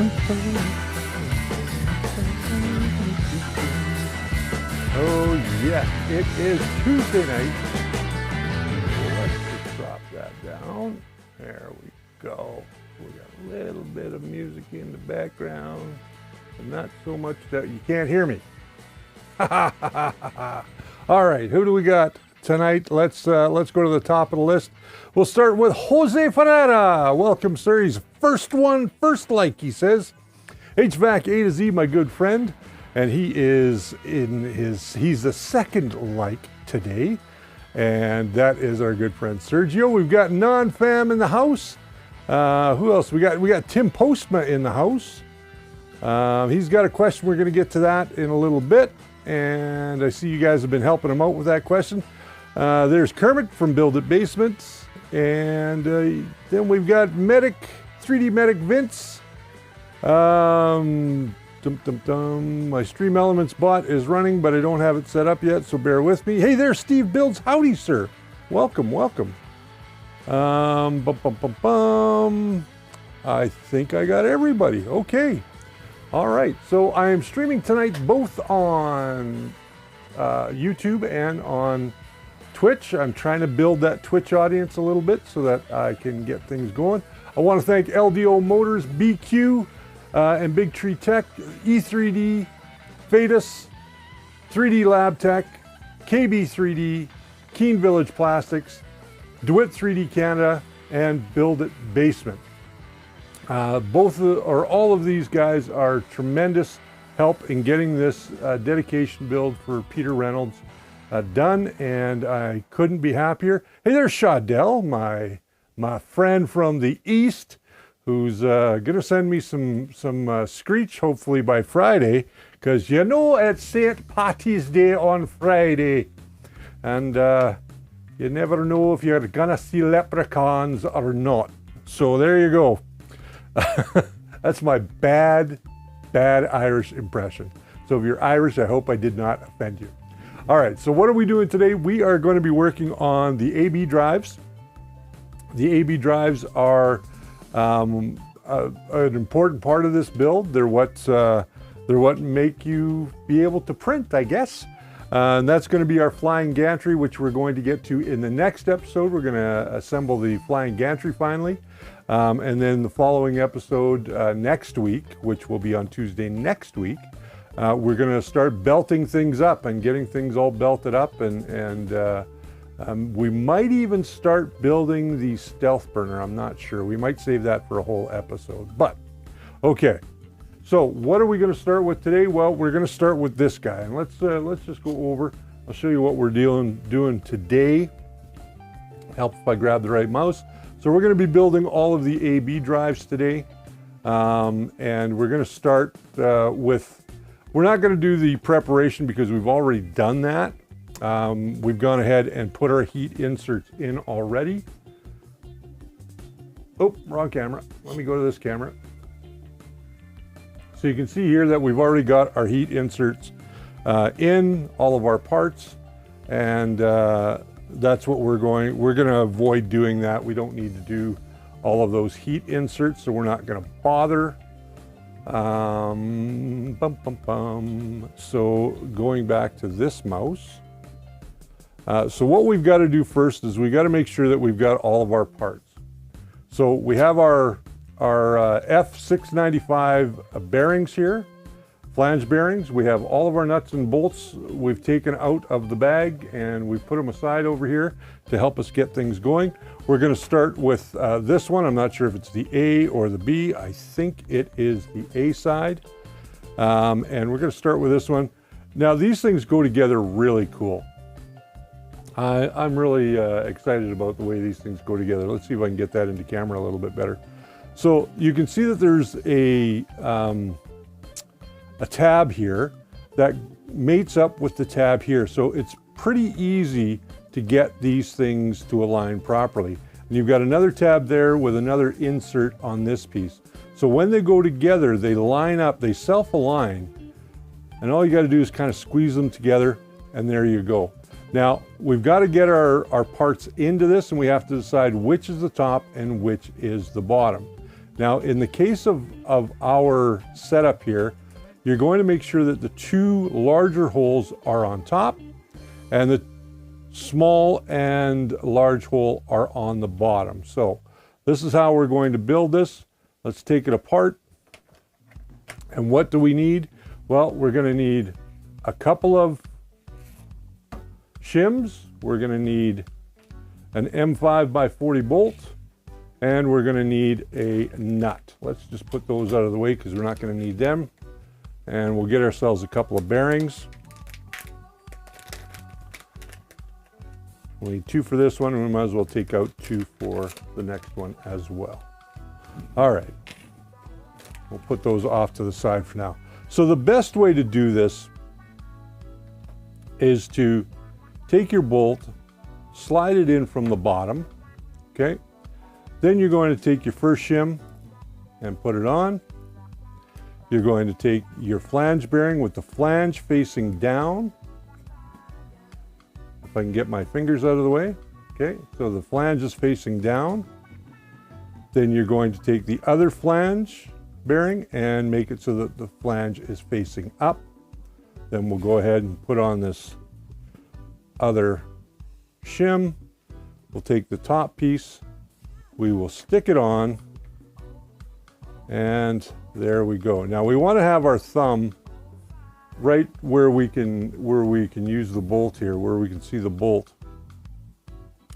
Oh yes, it is Tuesday night. Let's just drop that down. There we go. We got a little bit of music in the background, but not so much that you can't hear me. All right, who do we got tonight? Let's go to the top of the list. We'll start with Jose Ferreira. Welcome, sir. He's first like, he says. HVAC A to Z, my good friend. And he is he's the second like today. And that is our good friend Sergio. We've got non-fam in the house. Who else? We got Tim Postma in the house. He's got a question. We're going to get to that in a little bit. And I see you guys have been helping him out with that question. There's Kermit from Build It Basements. And then we've got 3D Medic Vince. My Stream Elements bot is running, but I don't have it set up yet, so bear with me. Hey there, Steve Builds. Howdy, sir. Welcome. I think I got everybody. Okay. All right. So I am streaming tonight both on YouTube and on Twitch. I'm trying to build that Twitch audience a little bit so that I can get things going. I want to thank LDO Motors, BQ, and Big Tree Tech, E3D, Fadus, 3D Lab Tech, KB3D, Keene Village Plastics, Dwit 3D Canada, and Build It Basement. All of these guys are tremendous help in getting this dedication build for Peter Reynolds done, and I couldn't be happier. Hey, there's Shadell, my friend from the East, who's gonna send me some screech hopefully by Friday, because it's St. Patty's Day on Friday, and you never know if you're gonna see leprechauns or not. So there you go. That's my bad Irish impression. So if you're Irish, I hope I did not offend you. All right, so what are we doing today? We are going to be working on the AB drives. The AB drives are an important part of this build. They're what make you be able to print, I guess. And that's going to be our flying gantry, which we're going to get to in the next episode. We're going to assemble the flying gantry finally. And then the following episode next week, which will be on Tuesday next week, we're going to start belting things up and getting things all belted up, and we might even start building the stealth burner. I'm not sure. We might save that for a whole episode. But okay, so what are we going to start with today? Well, we're going to start with this guy, and let's just go over. I'll show you what we're doing today. Help if I grab the right mouse. So we're going to be building all of the AB drives today, and we're going to start with. We're not going to do the preparation because we've already done that. We've gone ahead and put our heat inserts in already. Oh, wrong camera. Let me go to this camera. So you can see here that we've already got our heat inserts in all of our parts, and that's what we're going to avoid doing that. We don't need to do all of those heat inserts, so we're not going to bother. So going back to this mouse. So what we've got to do first is we got to make sure that we've got all of our parts. So we have our F695 bearings here, flange bearings. We have all of our nuts and bolts we've taken out of the bag, and we've put them aside over here to help us get things going. We're going to start with this one. I'm not sure if it's the A or the B. I think it is the A side. And we're going to start with this one. Now these things go together really cool. I'm really excited about the way these things go together. Let's see if I can get that into camera a little bit better. So you can see that there's a tab here that mates up with the tab here. So it's pretty easy to get these things to align properly. And you've got another tab there with another insert on this piece. So when they go together, they line up, they self-align, and all you got to do is kind of squeeze them together, and there you go. Now, we've got to get our parts into this, and we have to decide which is the top and which is the bottom. Now, in the case of our setup here, you're going to make sure that the two larger holes are on top and the small and large hole are on the bottom. So this is how we're going to build this. Let's take it apart. And what do we need? Well, we're going to need a couple of shims. We're going to need an M5 by 40 bolt, and we're going to need a nut. Let's just put those out of the way because we're not going to need them. And we'll get ourselves a couple of bearings. We need 2 for this one, and we might as well take out 2 for the next one as well. All right, we'll put those off to the side for now. So the best way to do this is to take your bolt, slide it in from the bottom, okay? Then you're going to take your first shim and put it on. You're going to take your flange bearing with the flange facing down. If I can get my fingers out of the way. Okay, so the flange is facing down. Then you're going to take the other flange bearing and make it so that the flange is facing up. Then we'll go ahead and put on this other shim. We'll take the top piece, we will stick it on, and there we go. Now we want to have our thumb right where we can use the bolt here, where we can see the bolt.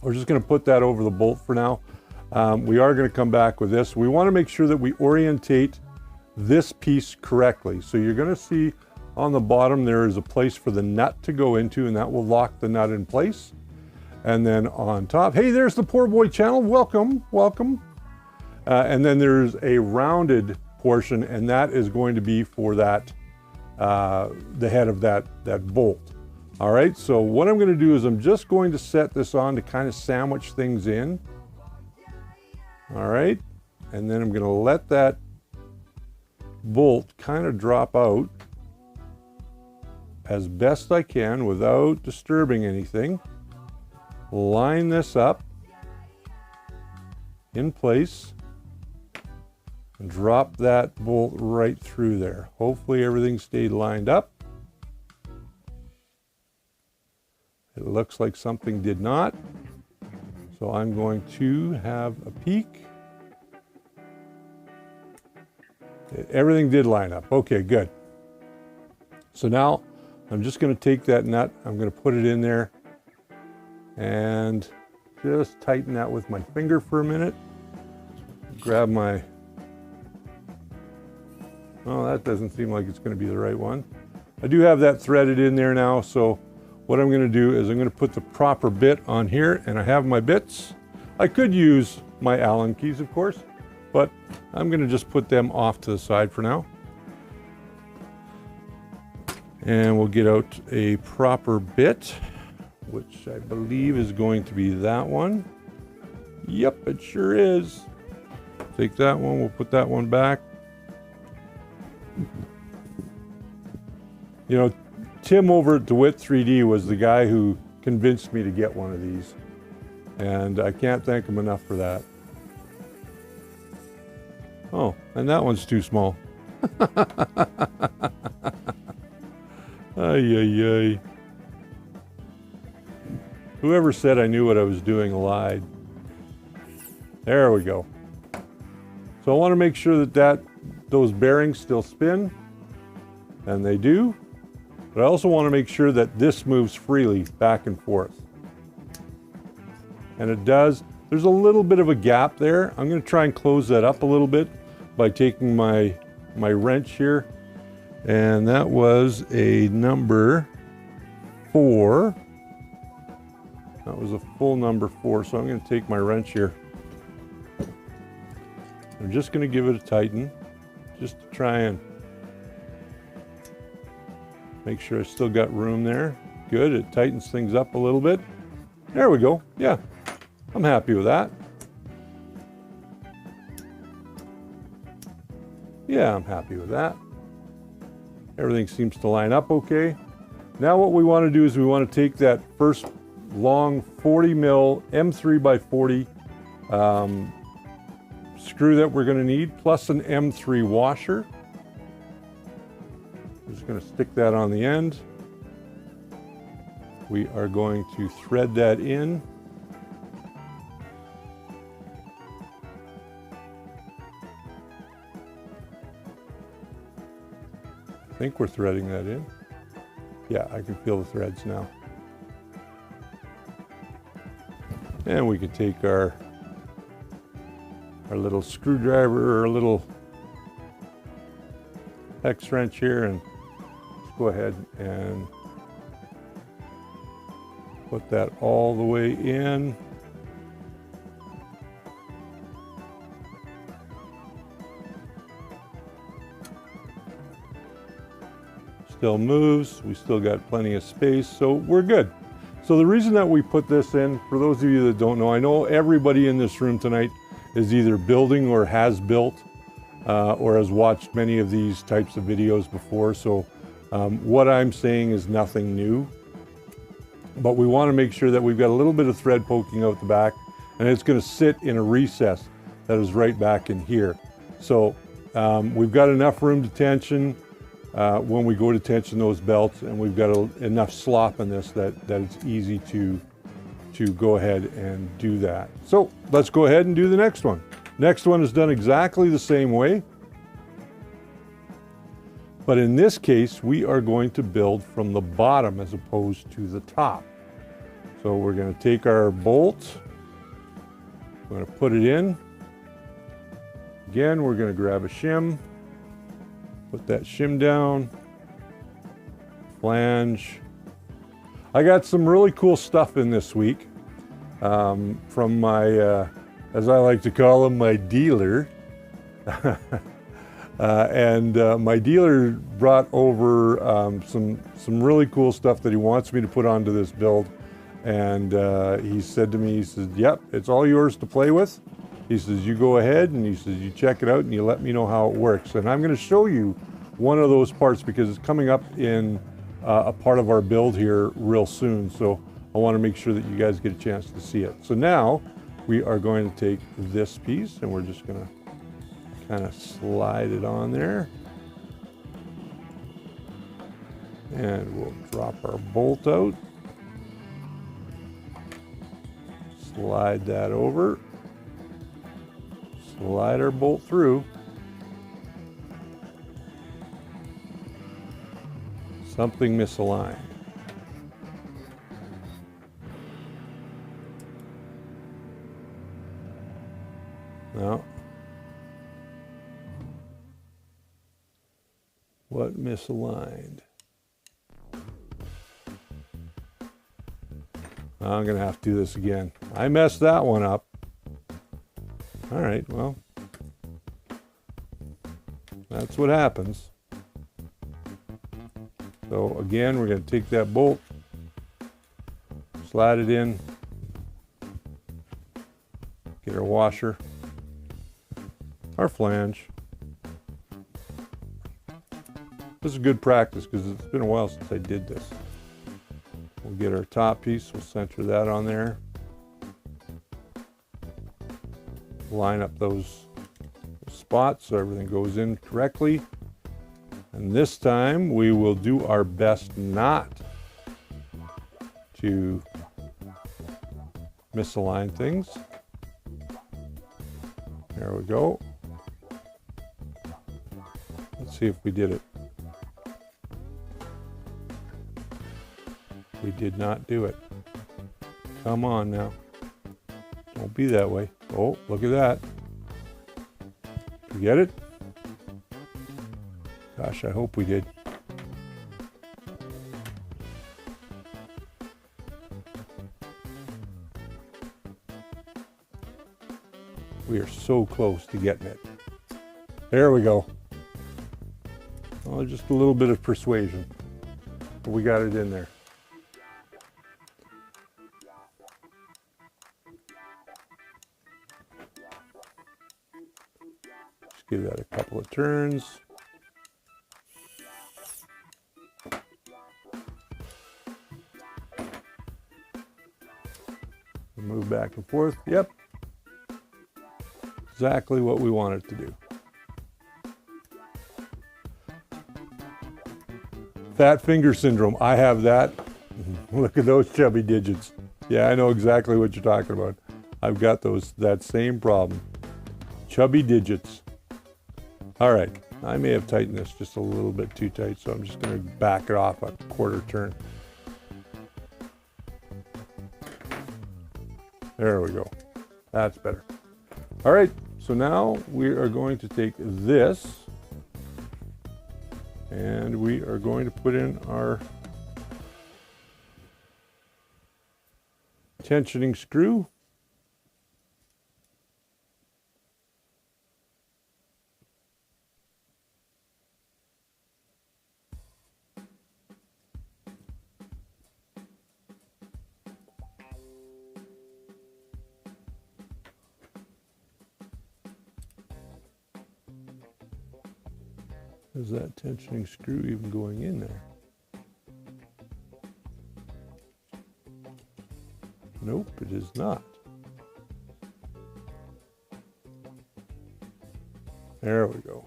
We're just going to put that over the bolt for now. We are going to come back with this. We want to make sure that we orientate this piece correctly. So you're going to see on the bottom there is a place for the nut to go into, and that will lock the nut in place. And then on top, hey, there's the Poor Boy channel. Welcome, welcome. And then there's a rounded portion, and that is going to be for that, the head of that bolt. All right, so what I'm going to do is I'm just going to set this on to kind of sandwich things in. All right, and then I'm going to let that bolt kind of drop out as best I can without disturbing anything. Line this up in place and drop that bolt right through there. Hopefully everything stayed lined up. It looks like something did not. So I'm going to have a peek. Everything did line up. Okay, good. So now I'm just going to take that nut, I'm going to put it in there and just tighten that with my finger for a minute. Grab my, oh, that doesn't seem like it's going to be the right one. I do have that threaded in there now, so what I'm going to do is I'm going to put the proper bit on here, and I have my bits. I could use my Allen keys, of course, but I'm going to just put them off to the side for now. And we'll get out a proper bit, which I believe is going to be that one. Yep, it sure is. Take that one, we'll put that one back. You know, Tim over at Dwit 3D was the guy who convinced me to get one of these. And I can't thank him enough for that. Oh, and that one's too small. Ay, ay, ay. Whoever said I knew what I was doing lied. There we go. So I want to make sure that those bearings still spin, and they do. But I also want to make sure that this moves freely back and forth. And it does. There's a little bit of a gap there. I'm going to try and close that up a little bit by taking my wrench here. And that was a number 4. That was a full number 4. So I'm going to take my wrench here. I'm just going to give it a tighten, just to try and make sure I still got room there. Good, it tightens things up a little bit. There we go, yeah, I'm happy with that. Yeah, I'm happy with that. Everything seems to line up okay. Now what we want to do is we want to take that first long 40 mil M3 by 40 screw that we're going to need, plus an M3 washer. I'm just going to stick that on the end. We are going to thread that in. I think we're threading that in. Yeah, I can feel the threads now. And we could take our little screwdriver or a little hex wrench here and just go ahead and put that all the way in. Still moves, we still got plenty of space, so we're good. So the reason that we put this in, for those of you that don't know, I know everybody in this room tonight is either building or has built or has watched many of these types of videos before, so what I'm saying is nothing new. But we want to make sure that we've got a little bit of thread poking out the back, and it's going to sit in a recess that is right back in here. So we've got enough room to tension when we go to tension those belts, and we've got enough slop in this that it's easy to go ahead and do that. So let's go ahead and do the next one. Next one is done exactly the same way. But in this case, we are going to build from the bottom as opposed to the top. So we're going to take our bolt, we're going to put it in. Again, we're going to grab a shim, put that shim down, flange. I got some really cool stuff in this week from my, as I like to call him, my dealer. My dealer brought over some really cool stuff that he wants me to put onto this build. And he said to me, he says, yep, it's all yours to play with. He says, you go ahead, and he says, you check it out and you let me know how it works. And I'm going to show you one of those parts because it's coming up in a part of our build here real soon. So I want to make sure that you guys get a chance to see it. So now we are going to take this piece and we're just going to kind of slide it on there, and we'll drop our bolt out, slide that over, slide our bolt through. Something misaligned. No. What misaligned? I'm going to have to do this again. I messed that one up. All right, well, that's what happens. So again, we're going to take that bolt, slide it in, get our washer, our flange. This is good practice because it's been a while since I did this. We'll get our top piece, we'll center that on there. Line up those spots so everything goes in correctly. And this time we will do our best not to misalign things. There we go. Let's see if we did it. We did not do it. Come on now. Don't be that way. Oh, look at that. You get it? Gosh, I hope we did. We are so close to getting it. There we go. Oh, just a little bit of persuasion. But we got it in there. Just give that a couple of turns. Move back and forth. Yep. exactly what we want it to do. Fat finger syndrome, I have that. Look at those chubby digits. Yeah, I know exactly what you're talking about. I've got that same problem. Chubby digits. All right, I may have tightened this just a little bit too tight, so I'm just gonna back it off a quarter turn. There we go. That's better. All right, so now we are going to take this and we are going to put in our tensioning screw. Is that tensioning screw even going in there? Nope, it is not. There we go.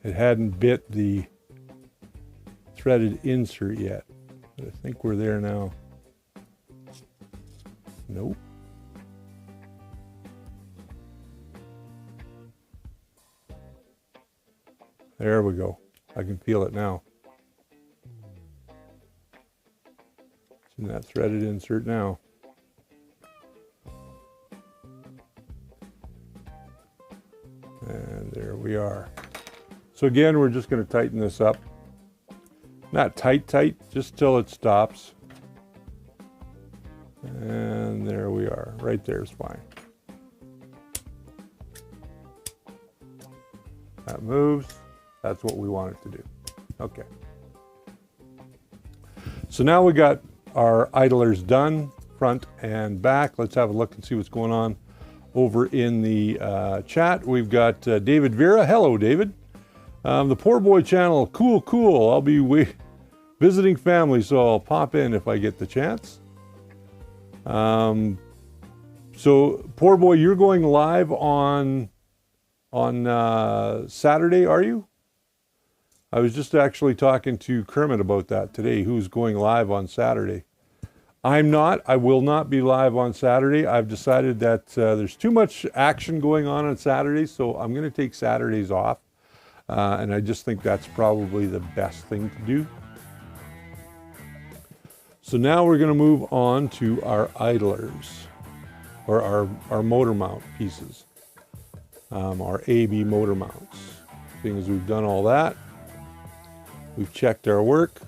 It hadn't bit the threaded insert yet, but I think we're there now. Nope. There we go. I can feel it now. It's in that threaded insert now. And there we are. So again, we're just going to tighten this up. Not tight, just till it stops. And there we are. Right there is fine. That moves. That's what we want it to do. Okay. So now we got our idlers done, front and back. Let's have a look and see what's going on over in the chat. We've got David Vera. Hello, David. The Poor Boy channel. Cool. I'll be visiting family, so I'll pop in if I get the chance. So, Poor Boy, you're going live on Saturday, are you? I was just actually talking to Kermit about that today, who's going live on Saturday. I'm not. I will not be live on Saturday. I've decided that there's too much action going on Saturdays, so I'm going to take Saturdays off. And I just think that's probably the best thing to do. So now we're going to move on to our idlers, or our motor mount pieces, our AB motor mounts. Seeing as we've done all that, we've checked our work.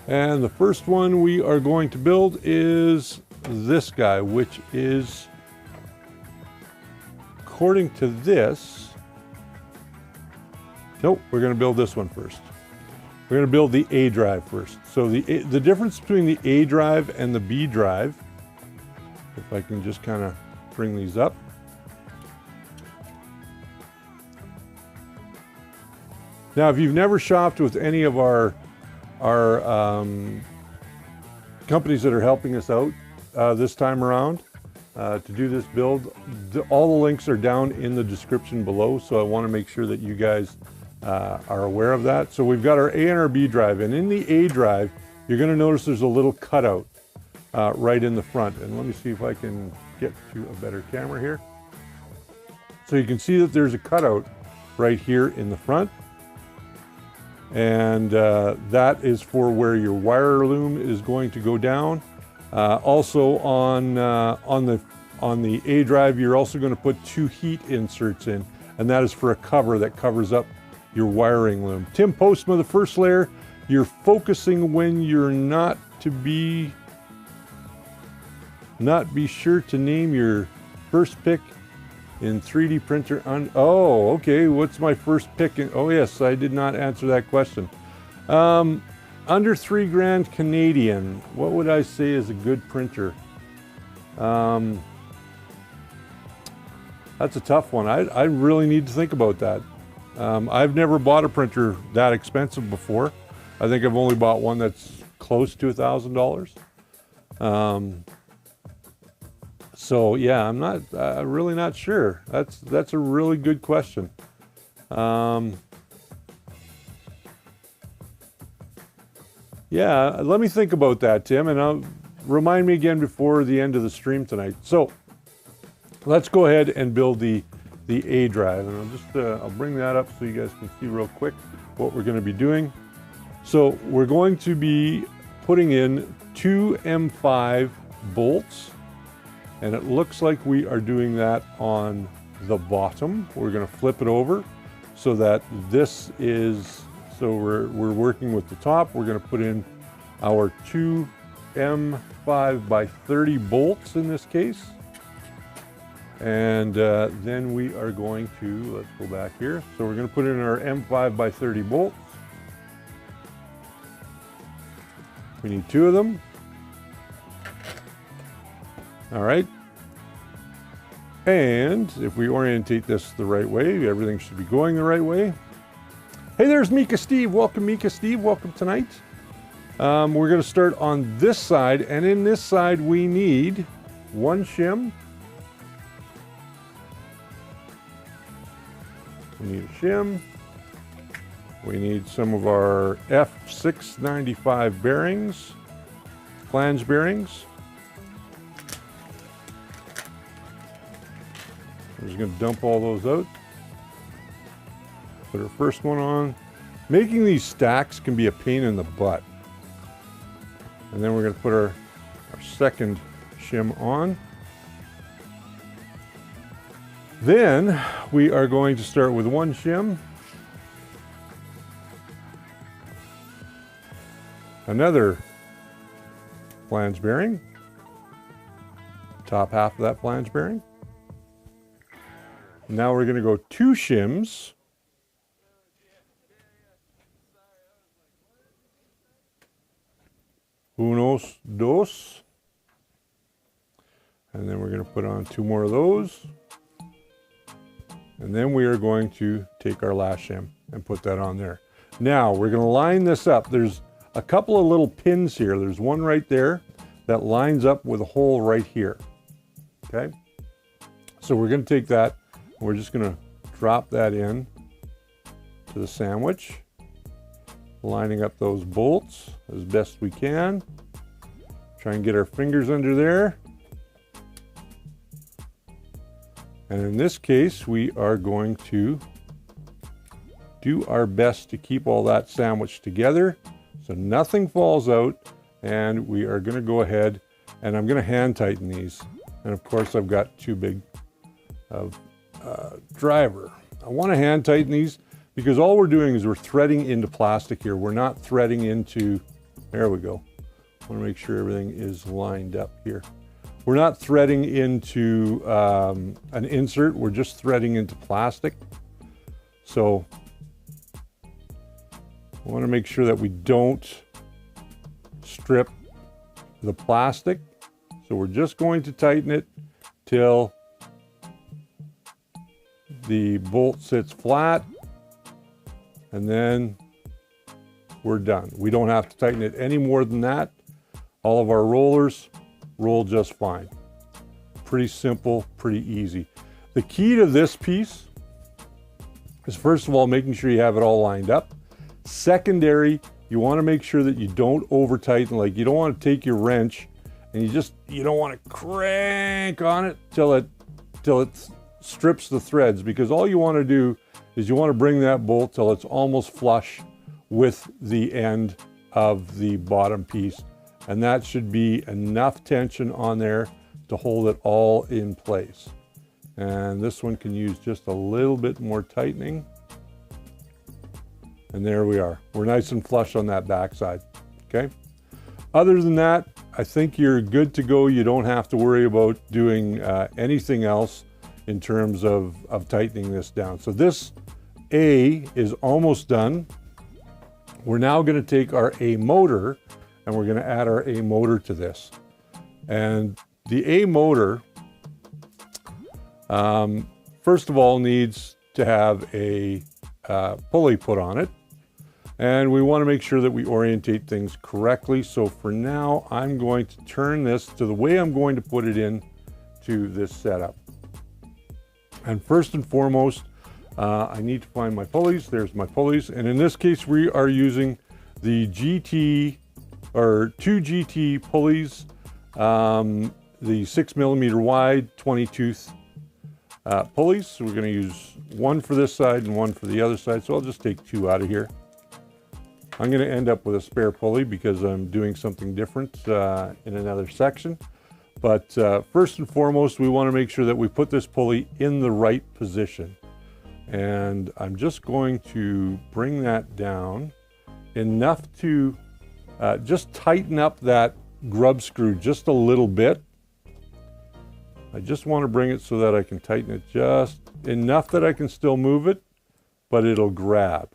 And the first one we are going to build is this guy, which is, according to this, nope, we're going to build this one first. We're going to build the A drive first. So the difference between the A drive and the B drive, if I can just kind of bring these up. Now, if you've never shopped with any of our companies that are helping us out this time around to do this build, all the links are down in the description below, so I want to make sure that you guys are aware of that. So we've got our A and our B drive, and in the A drive, you're going to notice there's a little cutout right in the front. And let me see if I can get to a better camera here. So you can see that there's a cutout right here in the front. And that is for where your wire loom is going to go down. Also on the A drive, you're also going to put 2 heat inserts in, and that is for a cover that covers up your wiring loom. Tim Postma, the first layer, you're focusing when you're not be sure to name your first pick in 3D printer. Oh, okay. What's my first pick? Oh, yes, I did not answer that question. Under $3,000 Canadian, what would I say is a good printer? That's a tough one. I really need to think about that. I've never bought a printer that expensive before. I think I've only bought one that's close to $1,000. So yeah, I'm not really not sure. That's a really good question. Yeah, let me think about that, Tim, and remind me again before the end of the stream tonight. So let's go ahead and build the A drive, and I'll bring that up so you guys can see real quick what we're going to be doing. So we're going to be putting in 2 M5 bolts, and it looks like we are doing that on the bottom. We're going to flip it over so that this is, so we're working with the top. We're going to put in our 2 M5 by 30 bolts in this case. And then we are going to, let's go back here. So we're going to put in our M5 by 30 bolts. We need 2 of them. All right. And if we orientate this the right way, everything should be going the right way. Hey, there's Mika Steve. Welcome, Mika Steve. Welcome tonight. We're going to start on this side, and in this side we need 1 shim. We need a shim. We need some of our F695 bearings, flange bearings. We're just going to dump all those out. Put our first one on. Making these stacks can be a pain in the butt. And then we're going to put our second shim on. Then we are going to start with 1 shim. Another flange bearing. Top half of that flange bearing. Now we're going to go 2 shims. Unos, dos. And then we're going to put on 2 more of those. And then we are going to take our last shim and put that on there. Now we're going to line this up. There's a couple of little pins here. There's one right there that lines up with a hole right here. Okay? So we're going to take that. We're just going to drop that in to the sandwich, lining up those bolts as best we can. Try and get our fingers under there. And in this case, we are going to do our best to keep all that sandwich together so nothing falls out. And we are going to go ahead and I'm going to hand tighten these. And of course, I've got too big of driver. I want to hand tighten these because all we're doing is we're threading into plastic here. We're not threading into, there we go. I want to make sure everything is lined up here. We're not threading into an insert. We're just threading into plastic. So I want to make sure that we don't strip the plastic. So we're just going to tighten it till the bolt sits flat, and then we're done. We don't have to tighten it any more than that. All of our rollers roll just fine. Pretty simple, pretty easy. The key to this piece is, first of all, making sure you have it all lined up. Secondary, you want to make sure that you don't over tighten. Like, you don't want to take your wrench and you don't want to crank on it till it strips the threads, because all you want to do is you want to bring that bolt till it's almost flush with the end of the bottom piece. And that should be enough tension on there to hold it all in place. And this one can use just a little bit more tightening. And there we are. We're nice and flush on that backside, okay? Other than that, I think you're good to go. You don't have to worry about doing anything else in terms of tightening this down. So this A is almost done. We're now going to take our A motor and we're going to add our A motor to this. And the A motor, first of all, needs to have a pulley put on it. And we want to make sure that we orientate things correctly. So for now, I'm going to turn this to the way I'm going to put it in to this setup. And first and foremost, I need to find my pulleys. There's my pulleys. And in this case, we are using the GT, or 2 GT pulleys, the 6mm wide 20-tooth pulleys. So we're going to use one for this side and one for the other side. So I'll just take 2 out of here. I'm going to end up with a spare pulley because I'm doing something different in another section. But first and foremost, we want to make sure that we put this pulley in the right position. And I'm just going to bring that down enough to just tighten up that grub screw just a little bit. I just want to bring it so that I can tighten it just enough that I can still move it, but it'll grab.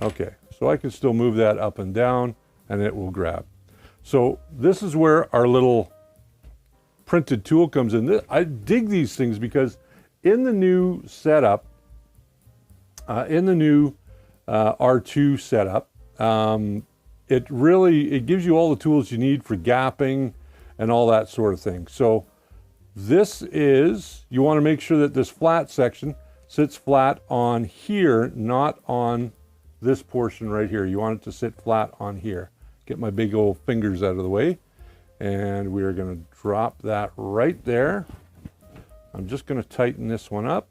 Okay, so I can still move that up and down and it will grab. So this is where our little printed tool comes in. I dig these things because in the new setup, in the new R2 setup, it gives you all the tools you need for gapping and all that sort of thing. So this is, you want to make sure that this flat section sits flat on here, not on this portion right here. You want it to sit flat on here. Get my big old fingers out of the way. And we are going to drop that right there. I'm just going to tighten this one up.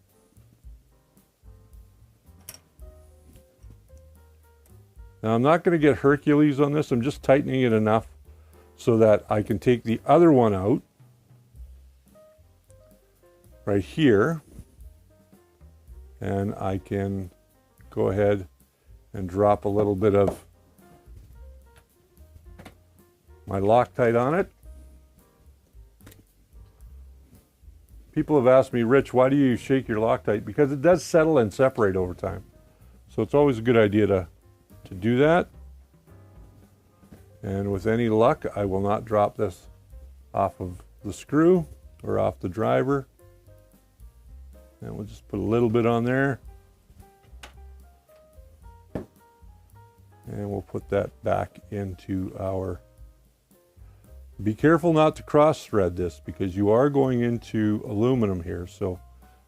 Now I'm not going to get Hercules on this. I'm just tightening it enough so that I can take the other one out right here. And I can go ahead and drop a little bit of my Loctite on it. People have asked me, Rich, why do you shake your Loctite? Because it does settle and separate over time. So it's always a good idea to do that. And with any luck, I will not drop this off of the screw or off the driver. And we'll just put a little bit on there. And we'll put that back into our... Be careful not to cross thread this because you are going into aluminum here. So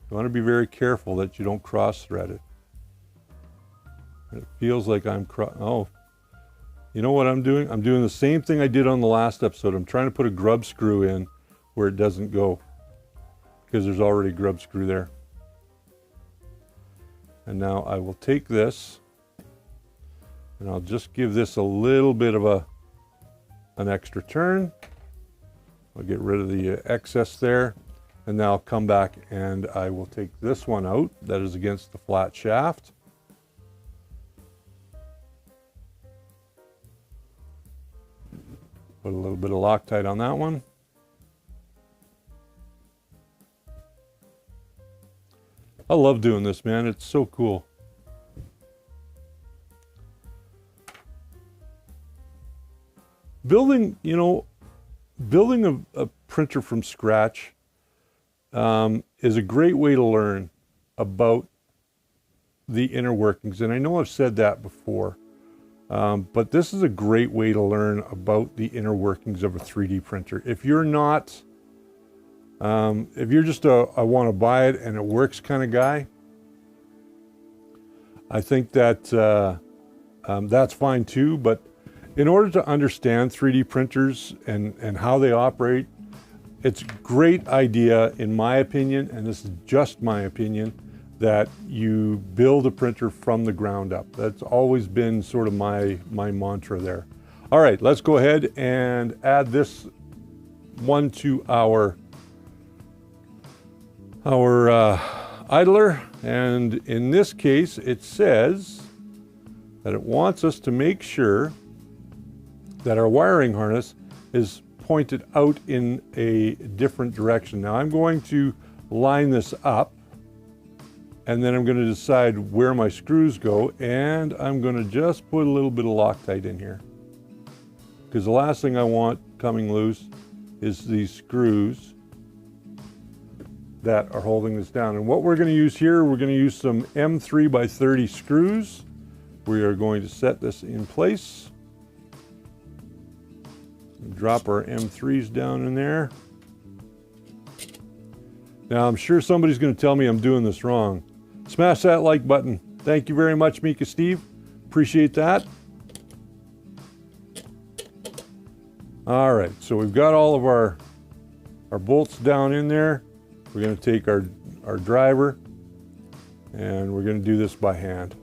you want to be very careful that you don't cross thread it. It feels like I'm oh, you know what I'm doing? I'm doing the same thing I did on the last episode. I'm trying to put a grub screw in where it doesn't go because there's already a grub screw there. And now I will take this and I'll just give this a little bit of an extra turn. I'll get rid of the excess there, and now I'll come back and I will take this one out that is against the flat shaft. Put a little bit of Loctite on that one. I love doing this, man. It's so cool. Building, you know, building a printer from scratch is a great way to learn about the inner workings. And I know I've said that before, but this is a great way to learn about the inner workings of a 3D printer. If you're not, if you're just I want to buy it and it works kind of guy, I think that that's fine too. But in order to understand 3D printers and how they operate, it's a great idea, in my opinion, and this is just my opinion, that you build a printer from the ground up. That's always been sort of my mantra there. All right, let's go ahead and add this one to our idler. And in this case, it says that it wants us to make sure that our wiring harness is pointed out in a different direction. Now I'm going to line this up and then I'm going to decide where my screws go, and I'm going to just put a little bit of Loctite in here because the last thing I want coming loose is these screws that are holding this down. And what we're going to use here, we're going to use some M3 by 30 screws, We are going to set this in place. Drop our M3s down in there. Now, I'm sure somebody's going to tell me I'm doing this wrong. Smash that like button. Thank you very much, Mika Steve. Appreciate that. All right, so we've got all of our bolts down in there. We're going to take our driver and we're going to do this by hand.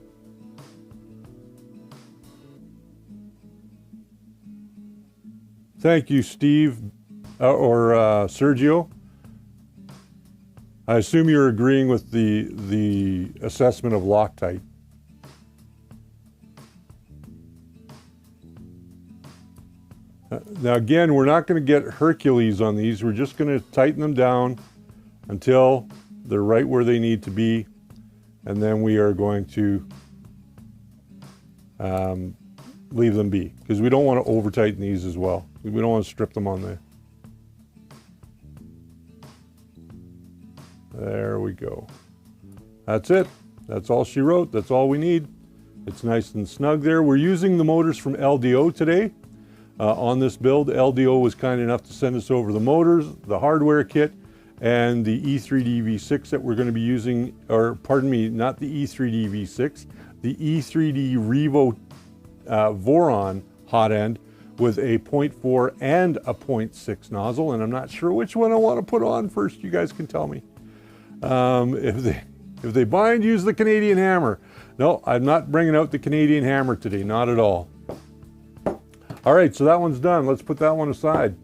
Thank you, Steve, or Sergio. I assume you're agreeing with the assessment of Loctite. Now again, we're not going to get Hercules on these. We're just going to tighten them down until they're right where they need to be. And then we are going to leave them be, because we don't want to over tighten these as well. We don't want to strip them on there. There we go. That's it. That's all she wrote. That's all we need. It's nice and snug there. We're using the motors from LDO today on this build. LDO was kind enough to send us over the motors, the hardware kit, and the E3D V6 that we're going to be using, or pardon me, not the E3D V6, the E3D Revo Voron hot end with a 0.4 and a 0.6 nozzle, and I'm not sure which one I want to put on first. You guys can tell me. If they bind, use the Canadian hammer. No, I'm not bringing out the Canadian hammer today, not at all. All right, so that one's done. Let's put that one aside.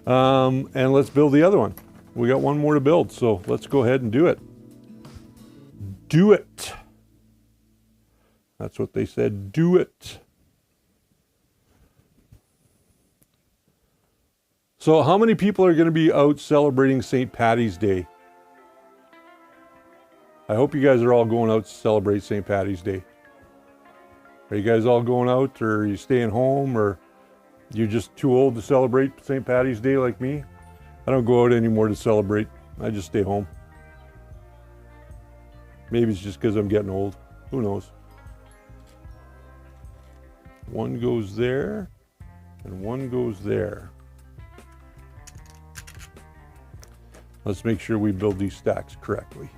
And let's build the other one. We got one more to build, so let's go ahead and do it. Do it. That's what they said, do it. So how many people are going to be out celebrating St. Paddy's Day? I hope you guys are all going out to celebrate St. Paddy's Day. Are you guys all going out, or are you staying home, or you're just too old to celebrate St. Paddy's Day like me? I don't go out anymore to celebrate. I just stay home. Maybe it's just because I'm getting old. Who knows? One goes there, and one goes there. Let's make sure we build these stacks correctly.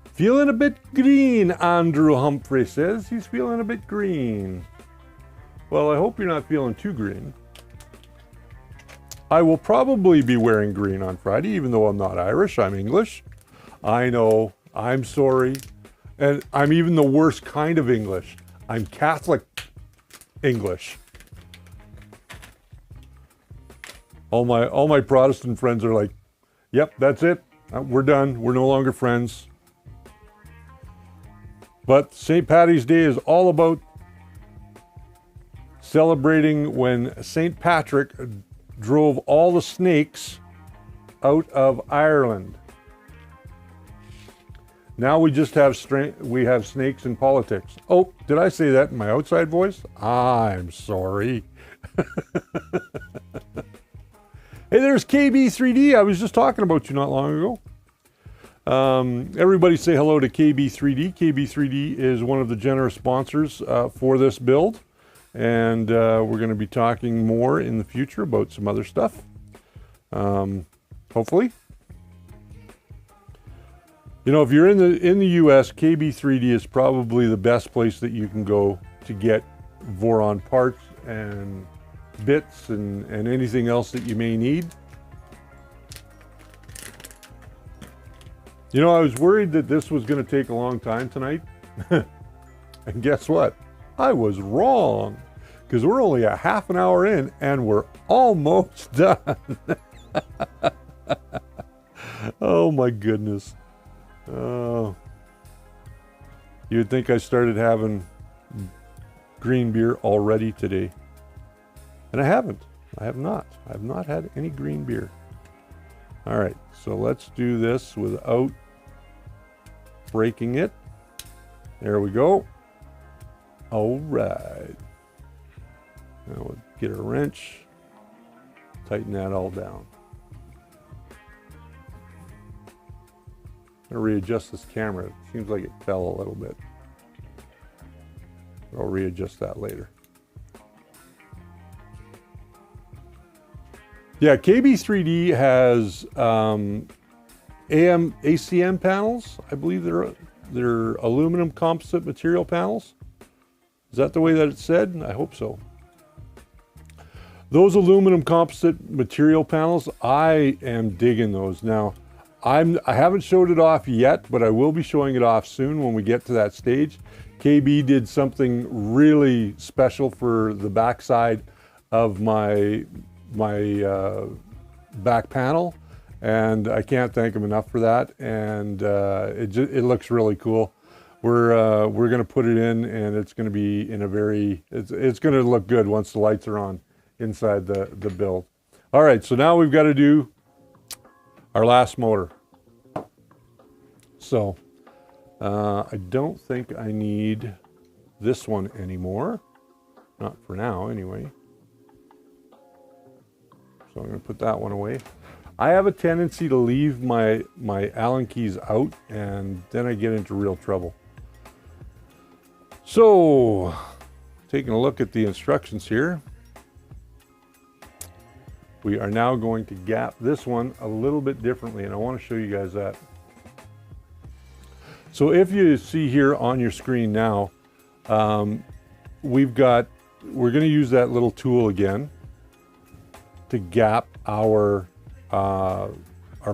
Feeling a bit green, Andrew Humphrey says. He's feeling a bit green. Well, I hope you're not feeling too green. I will probably be wearing green on Friday, even though I'm not Irish, I'm English. I know, I'm sorry. And I'm even the worst kind of English. I'm Catholic English. All my Protestant friends are like, yep, that's it. We're done. We're no longer friends. But St. Paddy's Day is all about celebrating when St. Patrick drove all the snakes out of Ireland. Now we just have snakes in politics. Oh, did I say that in my outside voice? I'm sorry. Hey, there's KB3D. I was just talking about you not long ago. Everybody say hello to KB3D. KB3D is one of the generous sponsors for this build. And we're going to be talking more in the future about some other stuff. Hopefully. You know, if you're in the US, KB3D is probably the best place that you can go to get Voron parts and bits and anything else that you may need. You know, I was worried that this was going to take a long time tonight. And guess what? I was wrong, because we're only a half an hour in and we're almost done. Oh my goodness. You'd think I started having green beer already today. And I haven't. I have not. I have not had any green beer. All right, so let's do this without breaking it. There we go. All right. Now we'll get a wrench, tighten that all down. I'm gonna readjust this camera. It seems like it fell a little bit. I'll readjust that later. Yeah, KB3D has ACM panels. I believe they're aluminum composite material panels. Is that the way that it's said? I hope so. Those aluminum composite material panels, I am digging those. Now, I haven't showed it off yet, but I will be showing it off soon when we get to that stage. KB did something really special for the backside of my back panel, and I can't thank him enough for that. And it looks really cool. We're going to put it in, and it's going to be in a very, it's going to look good once the lights are on inside the build. All right, so now we've got to do our last motor. So I don't think I need this one anymore. Not for now, anyway. So I'm going to put that one away. I have a tendency to leave my Allen keys out, and then I get into real trouble. So, taking a look at the instructions here, we are now going to gap this one a little bit differently, and I want to show you guys that. So if you see here on your screen now, we're going to use that little tool again to gap our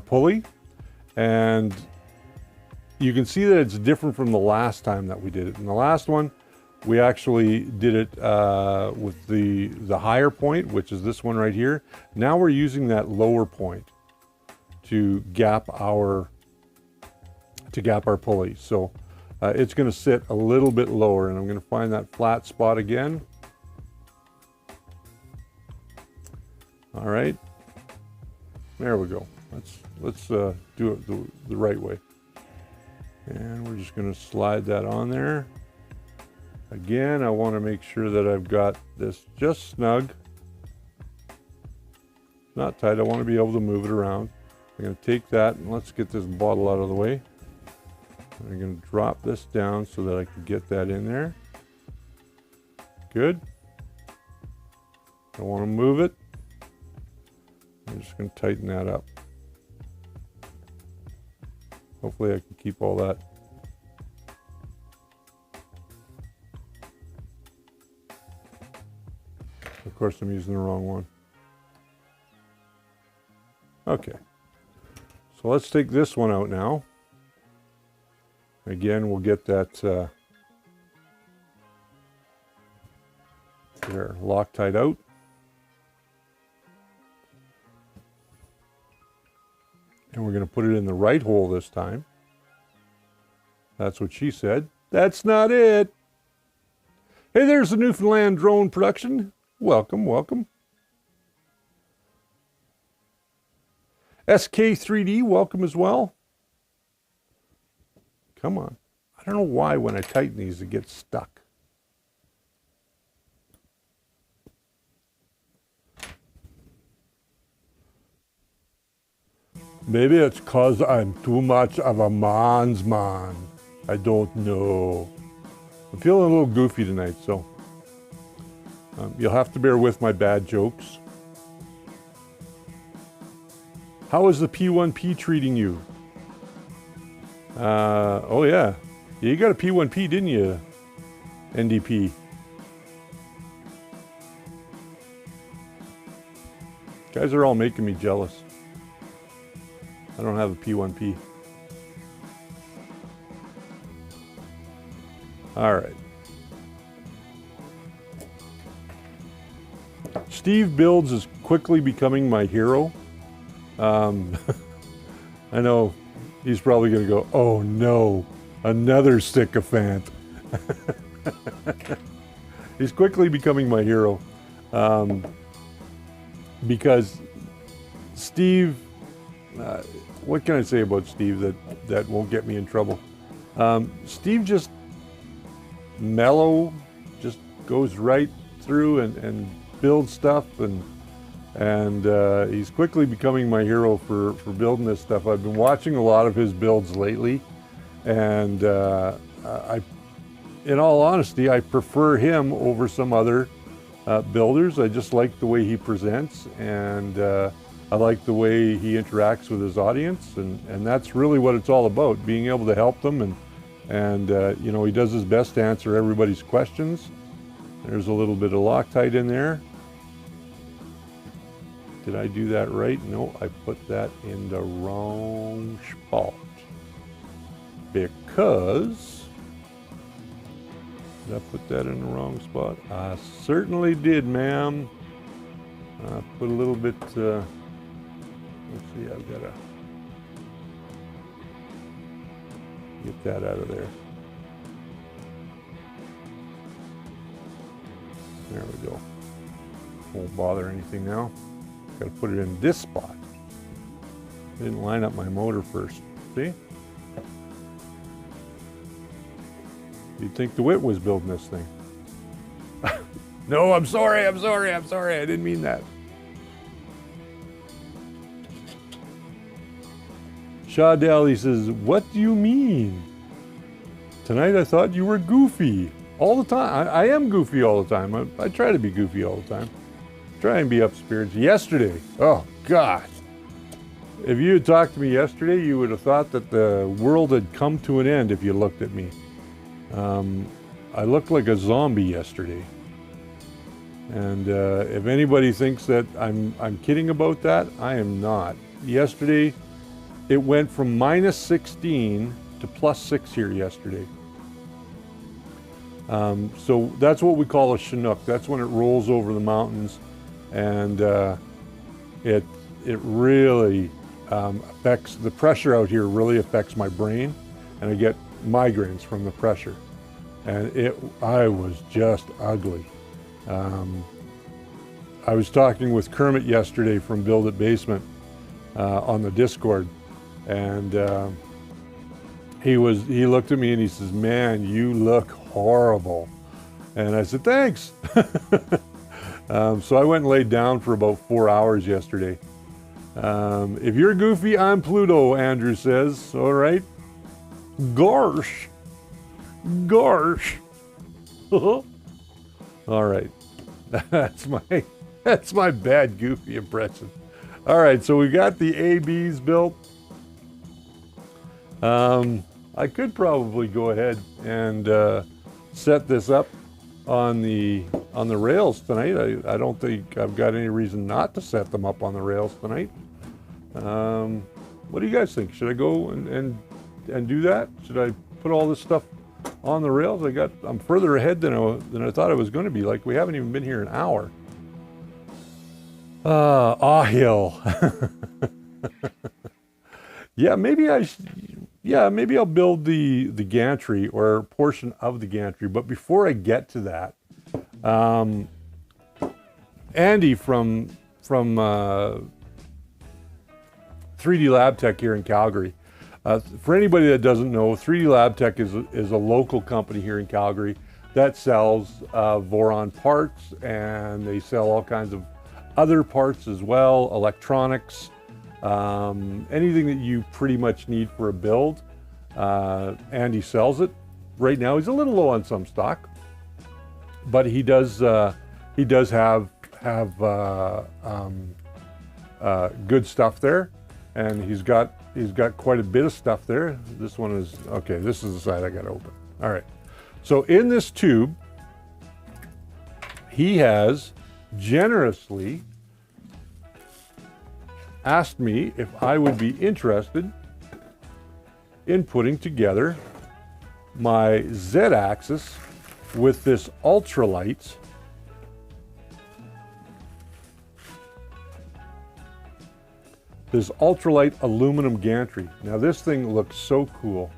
pulley, and you can see that it's different from the last time that we did it. In the last one, we actually did it with the higher point, which is this one right here. Now we're using that lower point to gap our pulley. So it's going to sit a little bit lower, and I'm going to find that flat spot again. All right, there we go. Let's do it the right way. And we're just going to slide that on there. Again, I want to make sure that I've got this just snug. Not tight. I want to be able to move it around. I'm going to take that, and let's get this bottle out of the way. I'm going to drop this down so that I can get that in there. Good. I want to move it. I'm just going to tighten that up. Hopefully I can keep all that. Of course, I'm using the wrong one. Okay. So let's take this one out now. Again, we'll get that there, Loctite out. And we're going to put it in the right hole this time. That's what she said. That's not it. Hey, there's the Newfoundland drone production. Welcome, welcome. SK3D, welcome as well. Come on. I don't know why when I tighten these it gets stuck. Maybe it's 'cause I'm too much of a man's man. I don't know. I'm feeling a little goofy tonight, so you'll have to bear with my bad jokes. How is the P1P treating you? Oh yeah. You got a P1P, didn't you? NDP. Guys are all making me jealous. I don't have a P1P. All right. Steve Builds is quickly becoming my hero. I know he's probably going to go, oh no, another sycophant. He's quickly becoming my hero because Steve, what can I say about Steve that won't get me in trouble? Steve just mellow, just goes right through and builds stuff, and And he's quickly becoming my hero for building this stuff. I've been watching a lot of his builds lately, and in all honesty, I prefer him over some other builders. I just like the way he presents, and I like the way he interacts with his audience, and that's really what it's all about, being able to help them, and you know, he does his best to answer everybody's questions. There's a little bit of Loctite in there. Did I do that right? No, I put that in the wrong spot. Because, did I put that in the wrong spot? I certainly did, ma'am. I put a little bit, let's see, I've got to get that out of there. There we go. Won't bother anything now. Got to put it in this spot. I didn't line up my motor first. See? You'd think Dwit was building this thing. No, I'm sorry. I didn't mean that. Shadell, he says, what do you mean? Tonight I thought you were goofy. All the time. I am goofy all the time. I try to be goofy all the time. Try and be up spirits. Yesterday, oh God. If you had talked to me yesterday, you would have thought that the world had come to an end if you looked at me. I looked like a zombie yesterday. And if anybody thinks that I'm kidding about that, I am not. Yesterday, it went from minus 16 to plus 6 here yesterday. So that's what we call a Chinook. That's when it rolls over the mountains, and it really affects the pressure out here. Really affects my brain, and I get migraines from the pressure. And I was just ugly. I was talking with Kermit yesterday from Build It Basement on the Discord, and he looked at me and he says, "Man, you look horrible." And I said, "Thanks." So I went and laid down for about 4 hours yesterday. If you're goofy, I'm Pluto, Andrew says. All right. Gosh. All right. That's my bad goofy impression. All right, so we got the ABs built. I could probably go ahead and set this up on the rails tonight. I don't think I've got any reason not to set them up on the rails tonight. What do you guys think? Should I go and do that? Should I put all this stuff on the rails? I'm further ahead than I thought I was going to be. Like, we haven't even been here an hour. Hill. Yeah, maybe I'll build the gantry or a portion of the gantry. But before I get to that, Andy from 3D Lab Tech here in Calgary. For anybody that doesn't know, 3D Lab Tech is a local company here in Calgary that sells Voron parts, and they sell all kinds of other parts as well, electronics, anything that you pretty much need for a build. Andy sells it. Right now he's a little low on some stock, but he does have good stuff there, and he's got quite a bit of stuff there. This one is okay. This is the side I got to open. All right. So in this tube, he has generously asked me if I would be interested in putting together my Z-axis with this ultralight aluminum gantry. Now this thing looks so cool.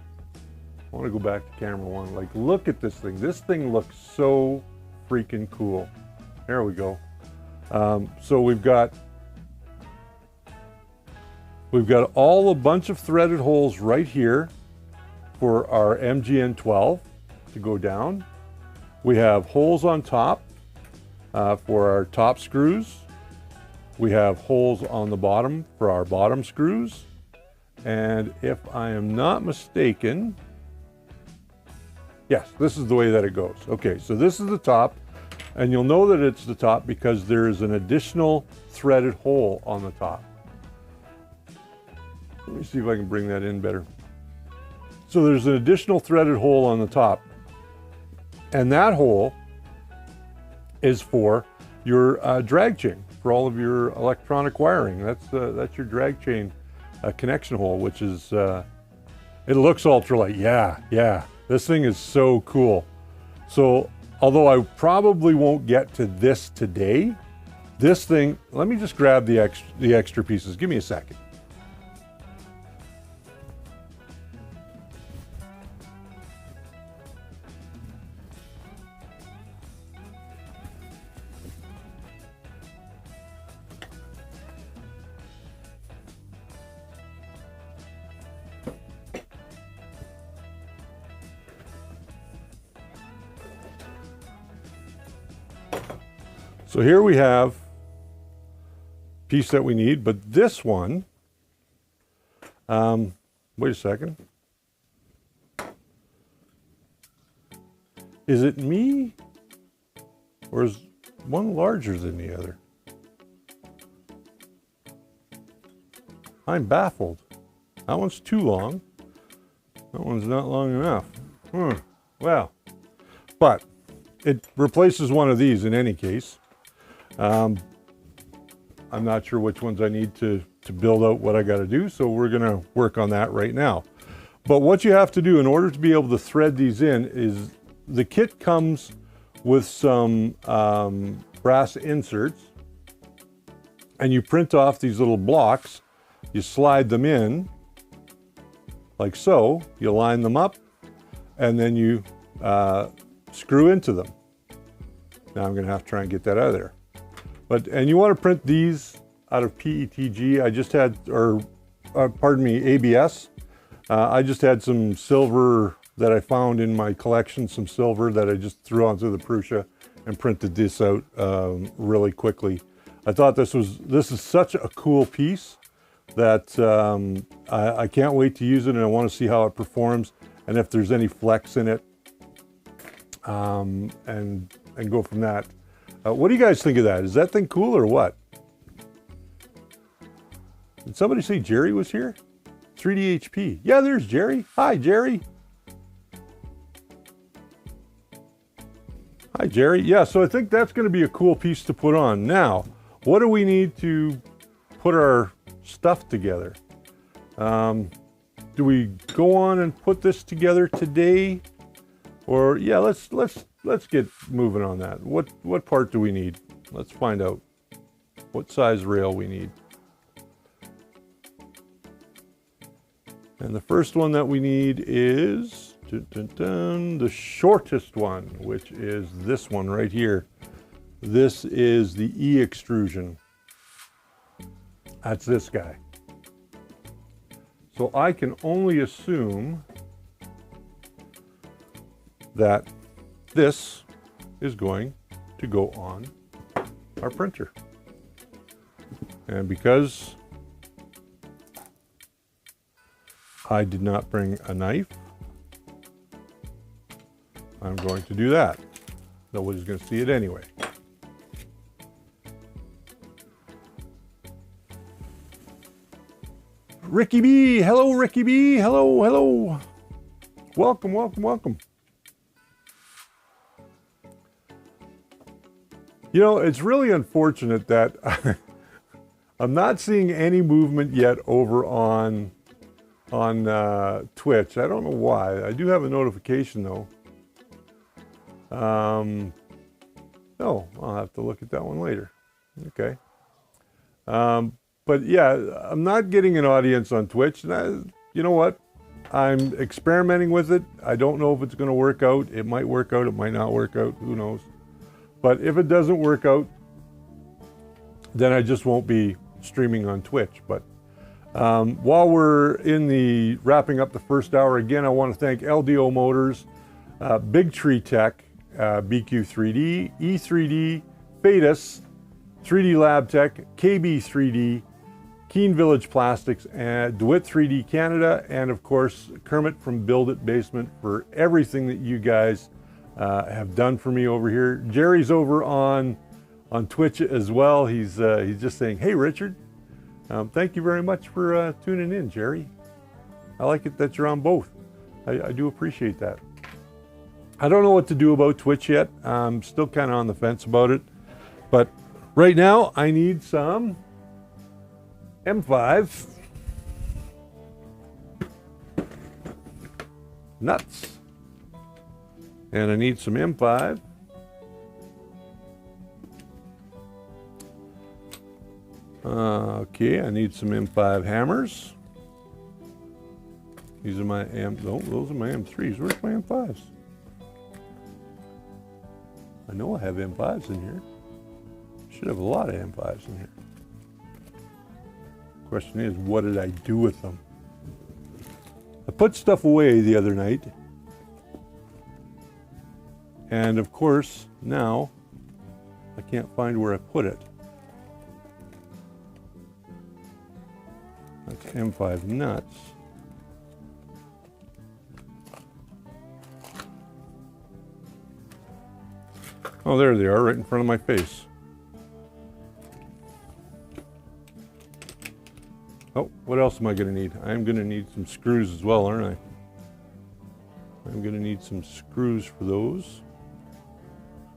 I want to go back to camera one. Like, look at this thing. This thing looks so freaking cool. There we go. So we've got all a bunch of threaded holes right here for our MGN12 to go down. We have holes on top for our top screws. We have holes on the bottom for our bottom screws. And if I am not mistaken, yes, this is the way that it goes. Okay, so this is the top, and you'll know that it's the top because there is an additional threaded hole on the top. Let me see if I can bring that in better. So there's an additional threaded hole on the top, and that hole is for your drag chain, for all of your electronic wiring. That's your drag chain connection hole, which is, it looks ultralight. Yeah, this thing is so cool. So although I probably won't get to this today, this thing, let me just grab the extra pieces. Give me a second. So here we have a piece that we need, but this one, wait a second. Is it me, or is one larger than the other? I'm baffled. That one's too long. That one's not long enough. Well, but it replaces one of these in any case. I'm not sure which ones I need to build out what I got to do, so we're going to work on that right now. But what you have to do in order to be able to thread these in is the kit comes with some brass inserts, and you print off these little blocks. You slide them in like so, you line them up, and then you screw into them. Now I'm going to have to try and get that out of there. And you want to print these out of PETG. I just had, pardon me, ABS. I just had some silver that I found in my collection, some silver that I just threw onto the Prusa and printed this out really quickly. I thought this is such a cool piece that I can't wait to use it, and I want to see how it performs and if there's any flex in it, and go from that. What do you guys think of that? Is that thing cool or what? Did somebody say Jerry was here? 3DHP. Yeah, there's Jerry. Hi, Jerry. Hi, Jerry. Yeah, so I think that's going to be a cool piece to put on. Now, what do we need to put our stuff together? Do we go on and put this together today? Or, yeah, let's get moving on that. What part do we need? Let's find out what size rail we need. And the first one that we need is the shortest one, which is this one right here. This is the E extrusion. That's this guy. So I can only assume that this is going to go on our printer. And because I did not bring a knife, I'm going to do that. Nobody's going to see it anyway. Ricky B, hello Ricky B, hello. Welcome. You know, it's really unfortunate that I'm not seeing any movement yet over on Twitch. I don't know why. I do have a notification though. No, I'll have to look at that one later. Okay. But yeah, I'm not getting an audience on Twitch. And you know what? I'm experimenting with it. I don't know if it's going to work out. It might work out. It might not work out. Who knows? But if it doesn't work out, then I just won't be streaming on Twitch. But while we're in the wrapping up the first hour, again, I want to thank LDO Motors, Big Tree Tech, BQ3D, E3D, Fadus, 3D Lab Tech, KB 3D, Keene Village Plastics, and Dwit 3D Canada, and of course Kermit from Build It Basement for everything that you guys have done for me over here. Jerry's over on Twitch as well. He's just saying, hey Richard, thank you very much for tuning in, Jerry. I like it that you're on both. I do appreciate that. I don't know what to do about Twitch yet. I'm still kind of on the fence about it, but right now I need some M5 nuts, and I need some M5 okay, I need some M5 hammers. These are my those are my M3s. Where's my M5s? I know I have M5s in here. Should have a lot of M5s in here. Question is, what did I do with them? I put stuff away the other night. And of course, now I can't find where I put it. That's M5 nuts. Oh, there they are, right in front of my face. Oh, what else am I going to need? I'm going to need some screws as well, aren't I? I'm going to need some screws for those.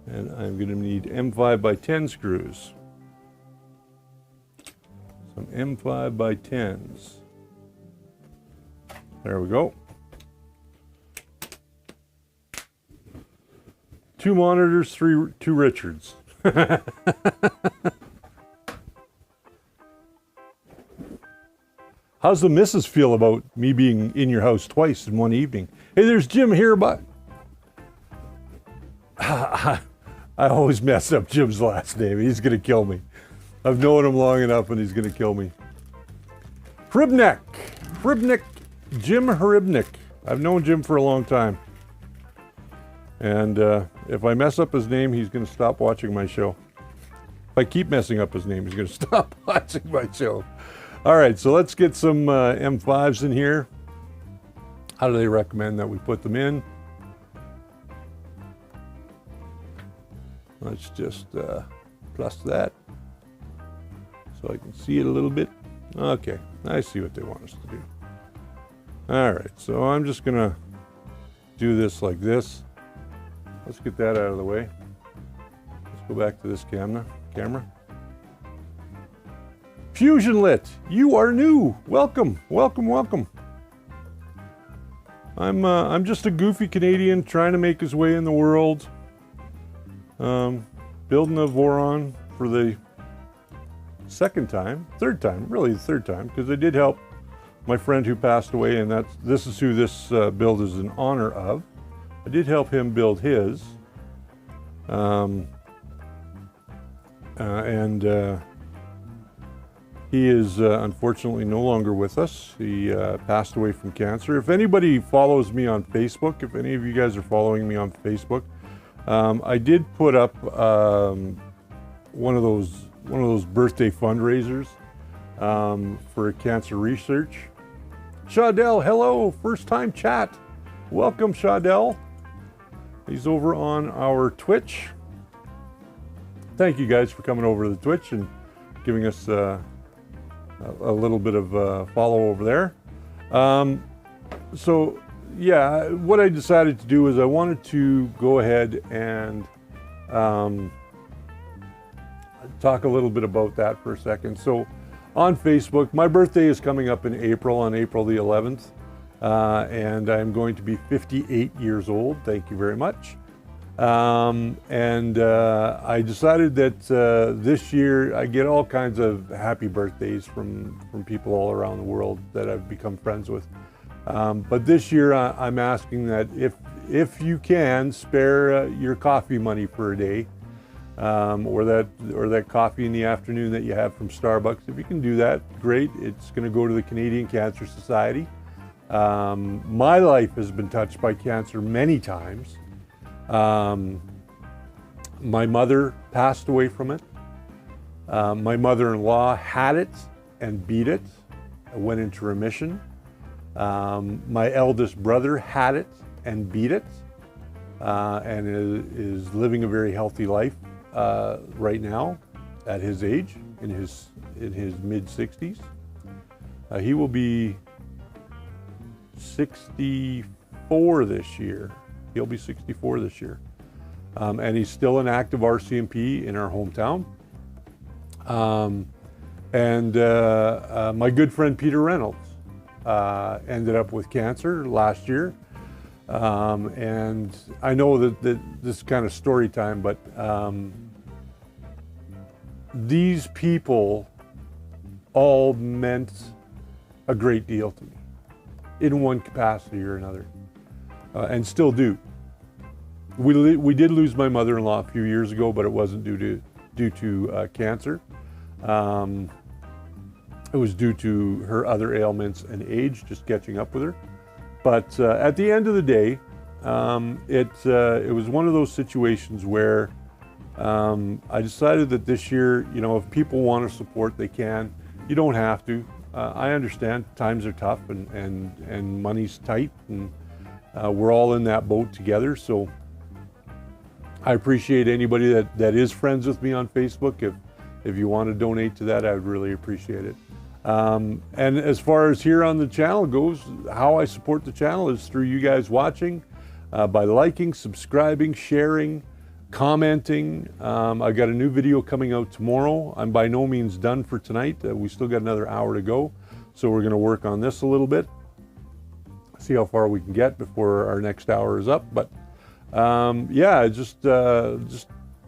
And I'm going to need M5 by 10 screws. Some M5 by 10s. There we go. 2 monitors, 2 Richards. How's the missus feel about me being in your house twice in one evening? Hey, there's Jim here, but I always mess up Jim's last name. He's gonna kill me. I've known him long enough and he's gonna kill me. Hribnik, Jim Hribnik. I've known Jim for a long time. And if I mess up his name, he's gonna stop watching my show. If I keep messing up his name, he's gonna stop watching my show. All right, so let's get some M5s in here. How do they recommend that we put them in? Let's just plus that so I can see it a little bit. Okay, I see what they want us to do. All right, so I'm just gonna do this like this. Let's get that out of the way. Let's go back to this camera. Fusion Lit, you are new. Welcome. I'm just a goofy Canadian trying to make his way in the world. Building a Voron for the third time, because I did help my friend who passed away, and this is who this build is in honor of. I did help him build his. He is unfortunately no longer with us. He passed away from cancer. If anybody follows me on Facebook, if any of you guys are following me on Facebook, I did put up one of those birthday fundraisers for cancer research. Shadell, hello, first time chat. Welcome, Shadell. He's over on our Twitch. Thank you guys for coming over to the Twitch and giving us a little bit of follow over there. So yeah, what I decided to do is I wanted to go ahead and talk a little bit about that for a second. So on Facebook, my birthday is coming up in April, on April the 11th, and I'm going to be 58 years old. Thank you very much. I decided that this year I get all kinds of happy birthdays from people all around the world that I've become friends with. But this year I'm asking that if you can spare your coffee money for a day, or that coffee in the afternoon that you have from Starbucks, if you can do that, great. It's going to go to the Canadian Cancer Society. My life has been touched by cancer many times. My mother passed away from it. My mother-in-law had it and beat it, went into remission. My eldest brother had it and beat it, and is living a very healthy life right now at his age, in his mid-60s. He will be 64 this year. He'll be 64 this year. And he's still an active RCMP in our hometown. My good friend Peter Reynolds ended up with cancer last year. And I know that this is kind of story time, but these people all meant a great deal to me in one capacity or another, and still do. We did lose my mother-in-law a few years ago, but it wasn't due to cancer. It was due to her other ailments and age, just catching up with her. But at the end of the day, it was one of those situations where I decided that this year, you know, if people want to support, they can. You don't have to. I understand times are tough and money's tight, and we're all in that boat together. So I appreciate anybody that is friends with me on Facebook. If you want to donate to that, I would really appreciate it. And as far as here on the channel goes, how I support the channel is through you guys watching, by liking, subscribing, sharing, commenting. I got a new video coming out tomorrow. I'm by no means done for tonight. We still got another hour to go. So we're going to work on this a little bit, see how far we can get before our next hour is up. But yeah, just you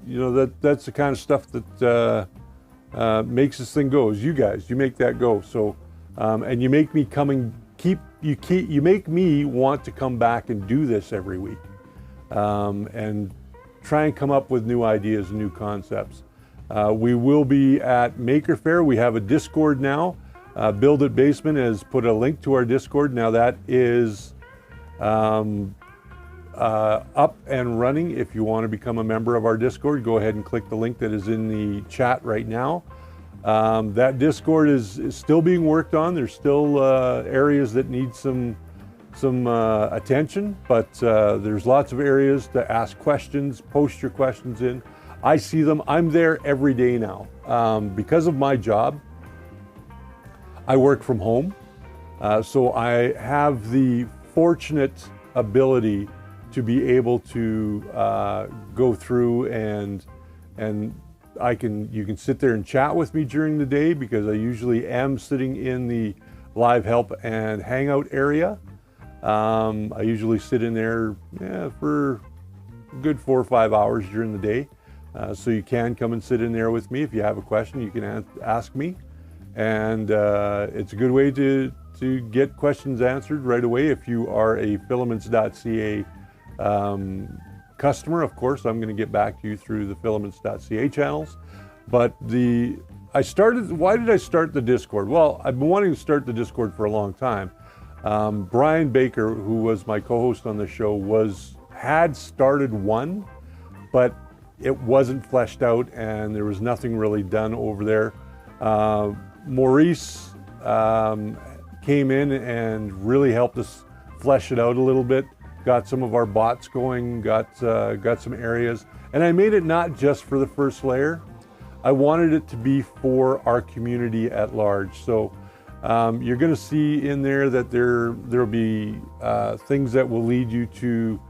know, that's the kind of stuff that makes this thing go. Is you guys, you make that go. So and you make me you make me want to come back and do this every week, and try and come up with new ideas and new concepts. We will be at Maker Faire. We have a Discord now. Build It Basement has put a link to our Discord. Now that is up and running. If you want to become a member of our Discord, go ahead and click the link that is in the chat right now. That Discord is still being worked on. There's still areas that need some attention, but there's lots of areas to ask questions, post your questions in. I see them. I'm there every day now. Because of my job, I work from home, so I have the fortunate ability to be able to go through and you can sit there and chat with me during the day, because I usually am sitting in the live help and hangout area. I usually sit in there for a good 4 or 5 hours during the day. So you can come and sit in there with me. If you have a question, you can ask me. And it's a good way to get questions answered right away. If you are a filaments.ca customer, of course, I'm going to get back to you through the filaments.ca channels. But why did I start the Discord? Well, I've been wanting to start the Discord for a long time. Brian Baker, who was my co-host on the show, had started one, but it wasn't fleshed out and there was nothing really done over there. Maurice came in and really helped us flesh it out a little bit, got some of our bots going, got some areas, and I made it not just for the first layer. I wanted it to be for our community at large. So you're going to see in there that there'll be things that will lead you to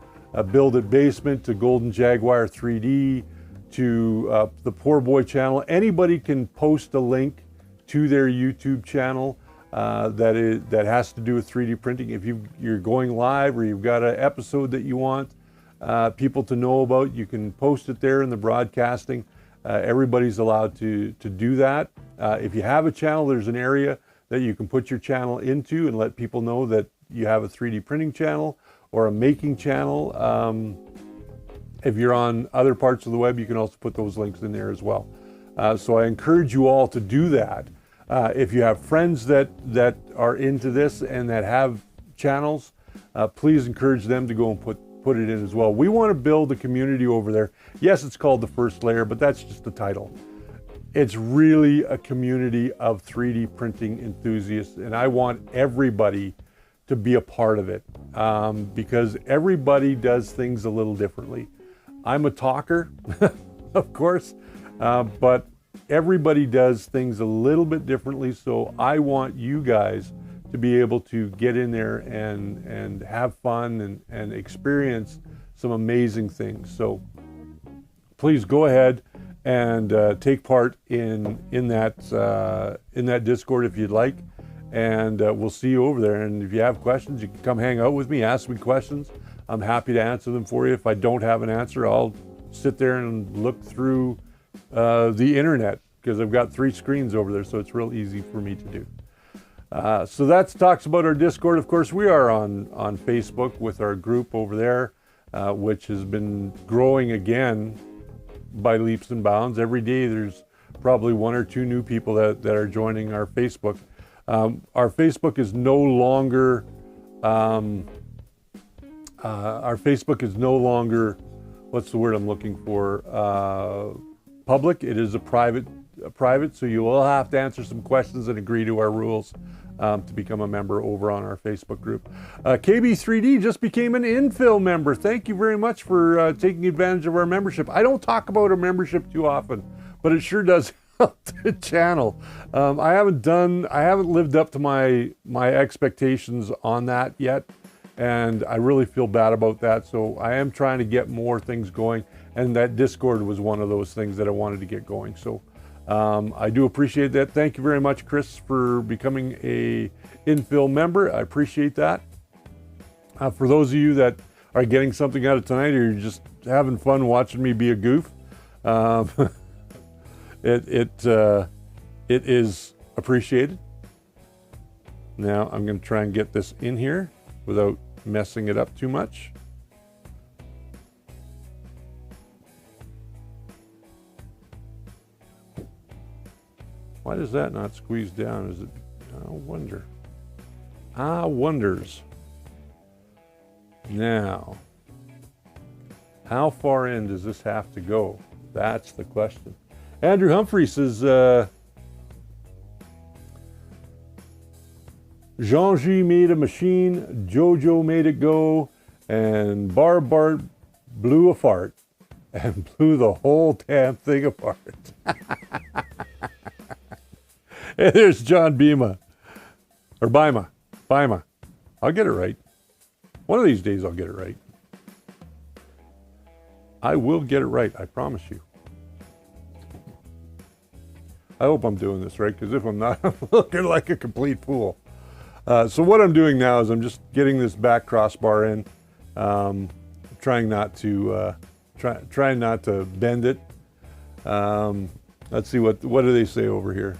Build It Basement, to Golden Jaguar 3D, to the Poor Boy channel. Anybody can post a link to their YouTube channel that has to do with 3D printing. If you're going live or you've got an episode that you want people to know about, you can post it there in the broadcasting. Everybody's allowed to do that. If you have a channel, there's an area that you can put your channel into and let people know that you have a 3D printing channel or a making channel. If you're on other parts of the web, you can also put those links in there as well. So I encourage you all to do that. If you have friends that are into this and that have channels, please encourage them to go and put it in as well. We want to build a community over there. Yes, it's called The First Layer, but that's just the title. it's really a community of 3D printing enthusiasts, and I want everybody to be a part of it, because everybody does things a little differently. I'm a talker, of course, but everybody does things a little bit differently, so I want you guys to be able to get in there and have fun and experience some amazing things. So please go ahead and take part in that Discord if you'd like, and we'll see you over there. And if you have questions, you can come hang out with me, ask me questions. I'm happy to answer them for you. If I don't have an answer, I'll sit there and look through the internet, because I've got 3 screens over there, so it's real easy for me to do. So that talks about our Discord. Of course, we are on Facebook with our group over there, which has been growing again by leaps and bounds. Every day there's probably 1 or 2 new people that are joining our Facebook. Our Facebook is no longer what's the word I'm looking for, public. It is a private, so you will have to answer some questions and agree to our rules to become a member over on our Facebook group. KB3D just became an infill member. Thank you very much for taking advantage of our membership. I don't talk about our membership too often, but it sure does help the channel. I haven't lived up to my expectations on that yet, and I really feel bad about that. So I am trying to get more things going, and that Discord was one of those things that I wanted to get going. So I do appreciate that. Thank you very much, Chris, for becoming a infill member. I appreciate that. For those of you that are getting something out of tonight, or you're just having fun watching me be a goof, it is appreciated. Now I'm going to try and get this in here without messing it up too much. Why does that not squeeze down? Is it? I wonder. Wonders. Now, how far in does this have to go? That's the question. Andrew Humphrey says, Jean-G made a machine, Jojo made it go, and Bart blew a fart and blew the whole damn thing apart. And there's John Bima, or Bima. I'll get it right. One of these days I'll get it right. I will get it right, I promise you. I hope I'm doing this right, because if I'm not, I'm looking like a complete fool. So what I'm doing now is I'm just getting this back crossbar in, trying not to bend it. Let's see, what do they say over here?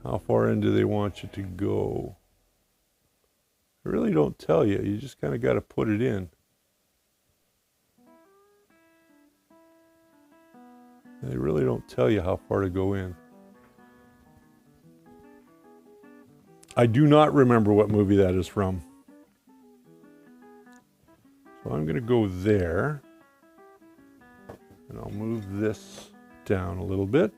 How far in do they want you to go? They really don't tell you. You just kind of got to put it in. They really don't tell you how far to go in. I do not remember what movie that is from. So I'm going to go there. And I'll move this down a little bit.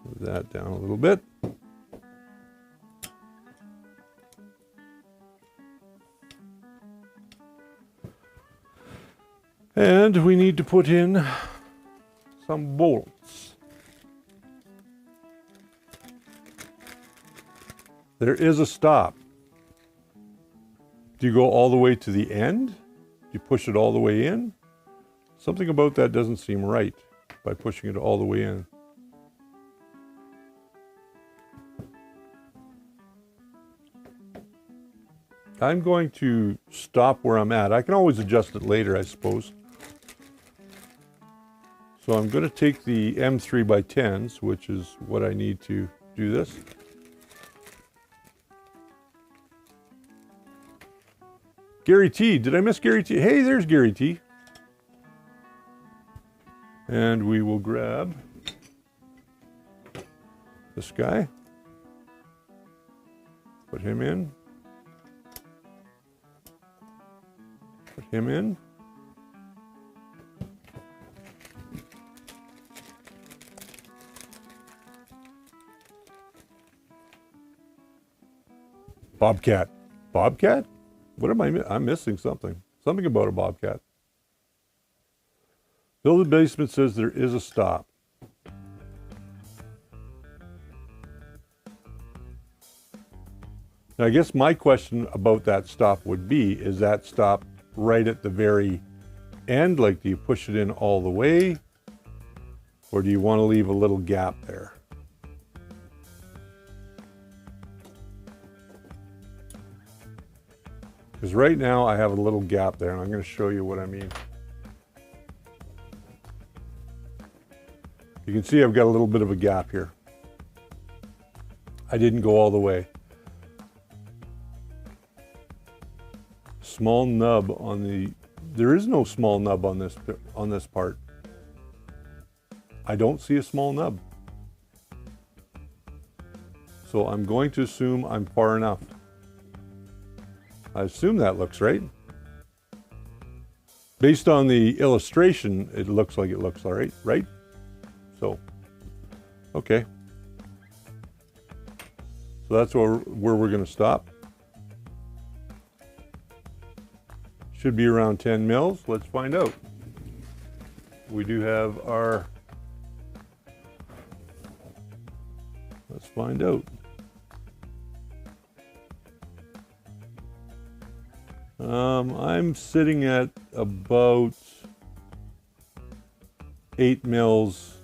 Move that down a little bit. And we need to put in some bolts. There is a stop. Do you go all the way to the end? Do you push it all the way in? Something about that doesn't seem right by pushing it all the way in. I'm going to stop where I'm at. I can always adjust it later, I suppose. So I'm going to take the M3x10s, which is what I need to do this. Gary T. Did I miss Gary T? Hey, there's Gary T. And we will grab this guy. Put him in. Put him in. Bobcat. Bobcat? What am I'm missing something. Something about a bobcat. Bill the Basement says there is a stop. Now, I guess my question about that stop would be, is that stop right at the very end? Like, do you push it in all the way? Or do you want to leave a little gap there? Because right now I have a little gap there, and I'm going to show you what I mean. You can see I've got a little bit of a gap here. I didn't go all the way. Small nub on the, there is no small nub on this part. I don't see a small nub. So I'm going to assume I'm far enough. I assume that looks right. Based on the illustration, it looks like it looks all right, right? So, okay. So that's where we're going to stop. Should be around 10 mils. Let's find out. We do have our, let's find out. I'm sitting at about 8 mils,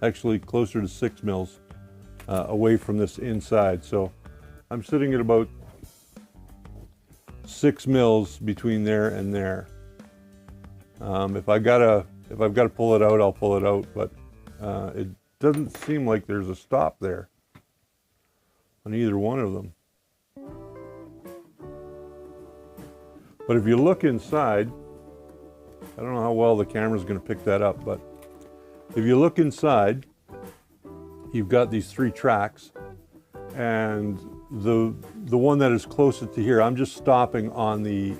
actually closer to 6 mils away from this inside. So I'm sitting at about 6 mils between there and there. If I've got to pull it out, I'll pull it out, but it doesn't seem like there's a stop there on either one of them. But if you look inside, I don't know how well the camera's going to pick that up, but if you look inside, you've got these 3 tracks, and the one that is closest to here, I'm just stopping on the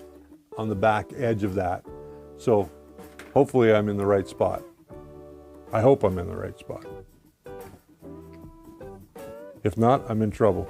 back edge of that. So hopefully I'm in the right spot. I hope I'm in the right spot. If not, I'm in trouble.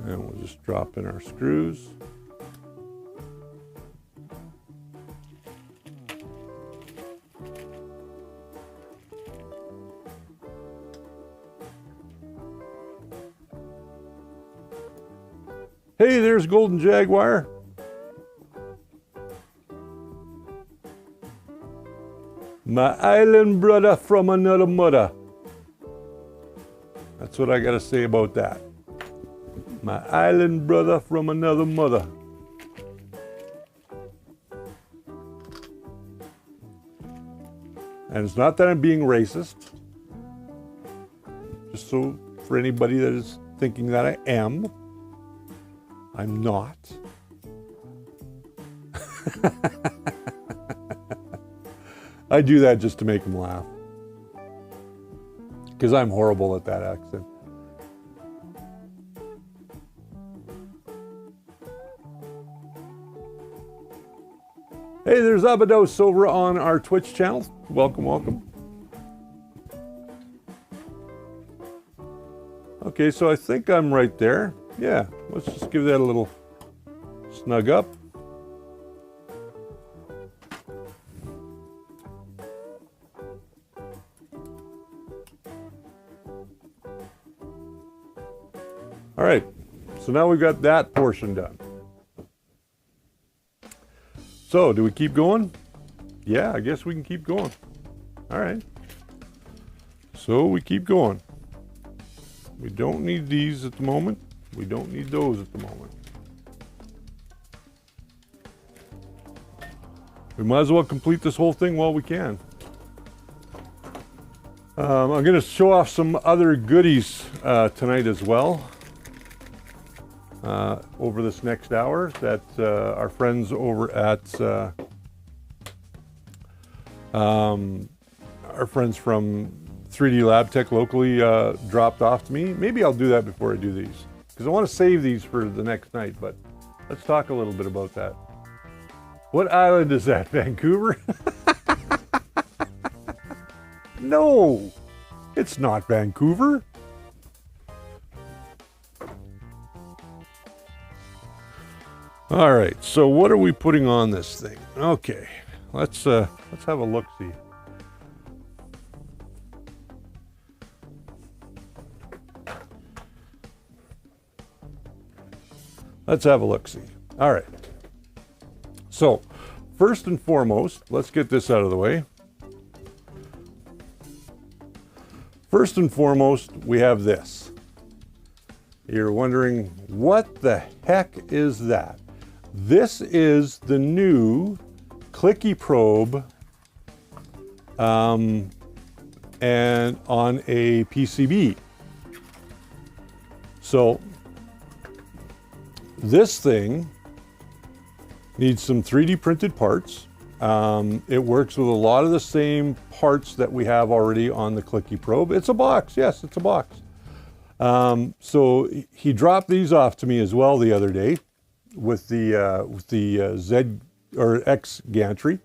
And we'll just drop in our screws. Hey, there's Golden Jaguar. My island brother from another mother. That's what I got to say about that. My island brother from another mother. And it's not that I'm being racist. Just so for anybody that is thinking that I am, I'm not. I do that just to make them laugh. Because I'm horrible at that accent. Hey, there's Abados over on our Twitch channel. Welcome, welcome. Okay, so I think I'm right there. Yeah, let's just give that a little snug up. All right, so now we've got that portion done. So, do we keep going? Yeah, I guess we can keep going. All right. So we keep going. We don't need these at the moment. We don't need those at the moment. We might as well complete this whole thing while we can. I'm going to show off some other goodies tonight as well. Over this next hour that our friends over at our friends from 3D Lab Tech locally dropped off to me. Maybe I'll do that before I do these, because I want to save these for the next night, but let's talk a little bit about that. What island is that, Vancouver? No, it's not Vancouver. All right, so what are we putting on this thing? Okay, let's have a look-see. Let's have a look-see. All right. So, first and foremost, let's get this out of the way. First and foremost, we have this. You're wondering, what the heck is that? This is the new clicky probe and on a PCB. So this thing needs some 3D printed parts. It works with a lot of the same parts that we have already on the clicky probe. It's a box, yes, it's a box. So he dropped these off to me as well the other day with the Z or X Gantry.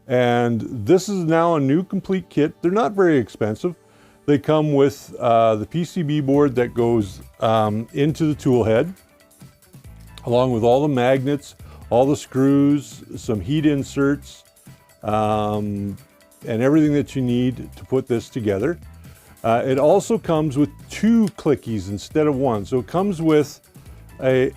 And this is now a new complete kit. They're not very expensive. They come with the PCB board that goes into the tool head, along with all the magnets, all the screws, some heat inserts, and everything that you need to put this together. It also comes with 2 clickies instead of 1. So it comes with a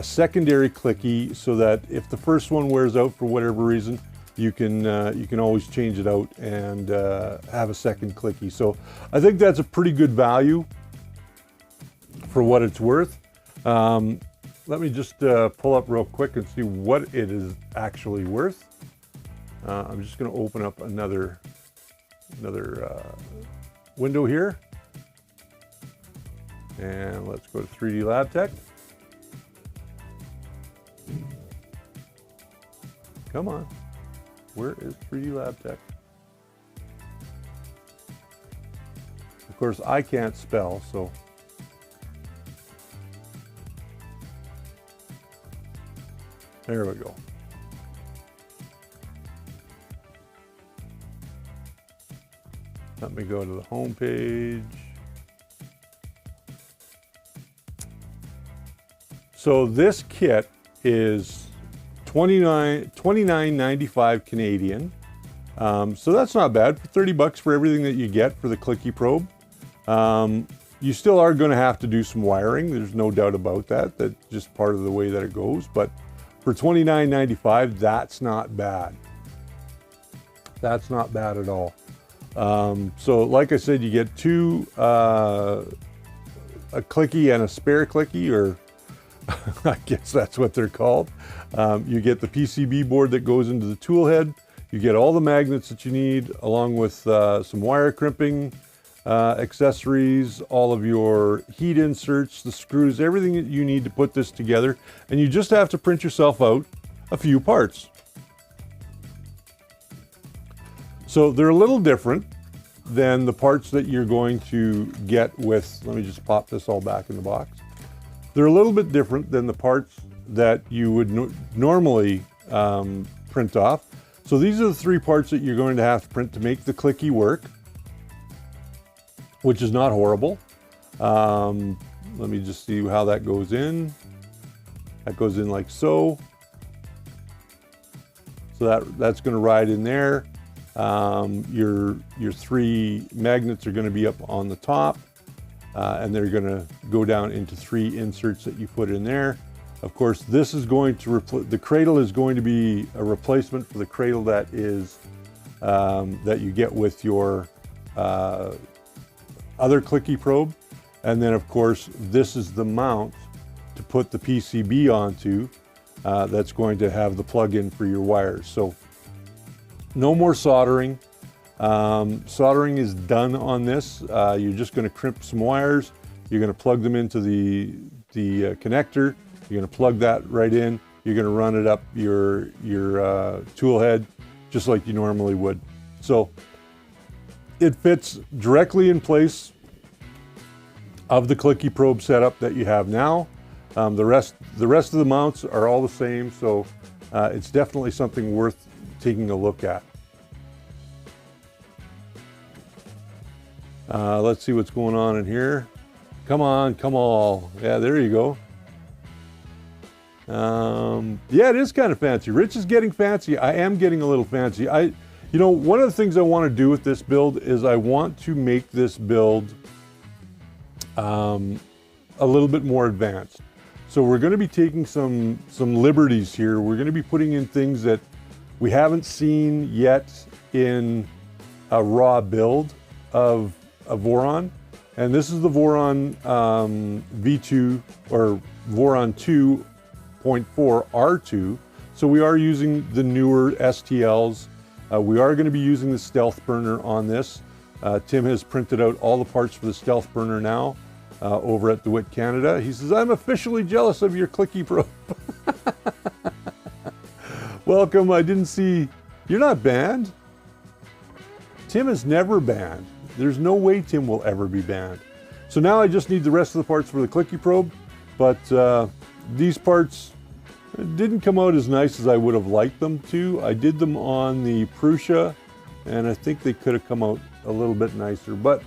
secondary clicky, so that if the first one wears out for whatever reason, you can always change it out and have a second clicky. So I think that's a pretty good value for what it's worth. Let me just pull up real quick and see what it is actually worth. I'm just going to open up another window here. And let's go to 3D Lab Tech. Come on. Where is 3D Lab Tech? Of course, I can't spell, so. There we go. Let me go to the home page. So this kit is $29.95 Canadian. So that's not bad for 30 bucks for everything that you get for the clicky probe. You still are going to have to do some wiring. There's no doubt about that. That's just part of the way that it goes. But for $29.95, that's not bad. That's not bad at all. So like I said, you get 2, a clicky and a spare clicky, or I guess that's what they're called. You get the PCB board that goes into the tool head. You get all the magnets that you need, along with some wire crimping accessories, all of your heat inserts, the screws, everything that you need to put this together. And you just have to print yourself out a few parts. So they're a little different than the parts that you're going to get with, let me just pop this all back in the box. They're a little bit different than the parts that you would normally print off. So these are the 3 parts that you're going to have to print to make the clicky work, which is not horrible. Let me just see how that goes in. That goes in like so. So that's going to ride in there. Your 3 magnets are going to be up on the top, and they're going to go down into 3 inserts that you put in there. Of course, this is going to the cradle is going to be a replacement for the cradle that is that you get with your other clicky probe. And then of course, this is the mount to put the PCB onto that's going to have the plug-in for your wires. So no more soldering. Soldering is done on this. You're just going to crimp some wires. You're going to plug them into the connector. You're going to plug that right in. You're going to run it up your tool head. just like you normally would. So it fits directly in place of the clicky probe setup that you have now. The rest of the mounts are all the same, so it's definitely something worth taking a look at. Let's see what's going on in here. Come on, come all. Yeah, there you go. Yeah, it is kind of fancy. Rich is getting fancy. I am getting a little fancy. You know, one of the things I want to do with this build is I want to make this build a little bit more advanced. So we're going to be taking some liberties here. We're going to be putting in things that we haven't seen yet in a raw build of a Voron. And this is the Voron V2 or Voron 2.4 R2. So we are using the newer STLs. We are going to be using the stealth burner on this. Tim has printed out all the parts for the stealth burner now over at Dwit, Canada. He says, I'm officially jealous of your clicky probe. Welcome. I didn't see, you're not banned. Tim is never banned. There's no way Tim will ever be banned. So now I just need the rest of the parts for the clicky probe, but these parts didn't come out as nice as I would have liked them to. I did them on the Prusa, and I think they could have come out a little bit nicer, but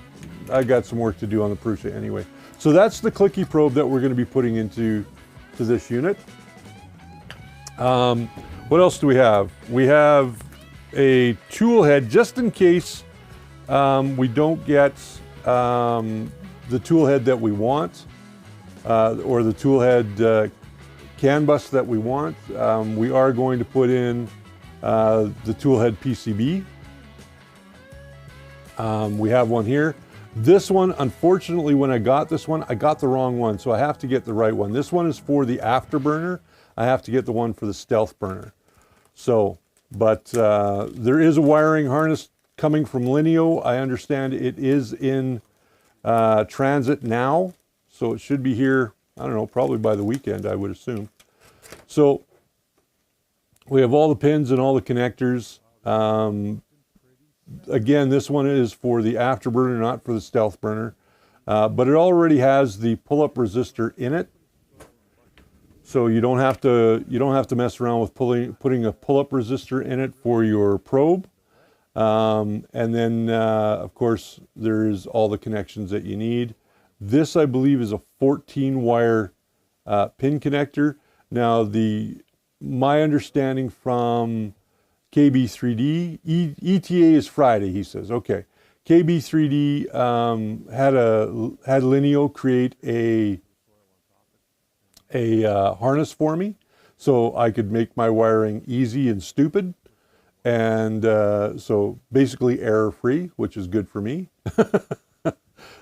I got some work to do on the Prusa anyway. So that's the clicky probe that we're going to be putting into this unit. What else do we have? We have a tool head just in case we don't get the tool head that we want or the tool head CAN bus that we want. We are going to put in the tool head PCB. We have one here. This one, unfortunately, when I got this one, I got the wrong one, so I have to get the right one. This one is for the afterburner. I have to get the one for the stealth burner. So, but there is a wiring harness coming from Lineo. I understand it is in transit now, so it should be here, I don't know, probably by the weekend, I would assume. So we have all the pins and all the connectors. Again, this one is for the afterburner, not for the stealth burner, but it already has the pull-up resistor in it, so you don't have to mess around with putting a pull-up resistor in it for your probe. And then, of course, there's all the connections that you need. This, I believe, is a 14-wire pin connector. Now, my understanding from KB3D, ETA is Friday, he says. Okay. KB3D had Lineo create a harness for me so I could make my wiring easy and stupid. And so basically error-free, which is good for me.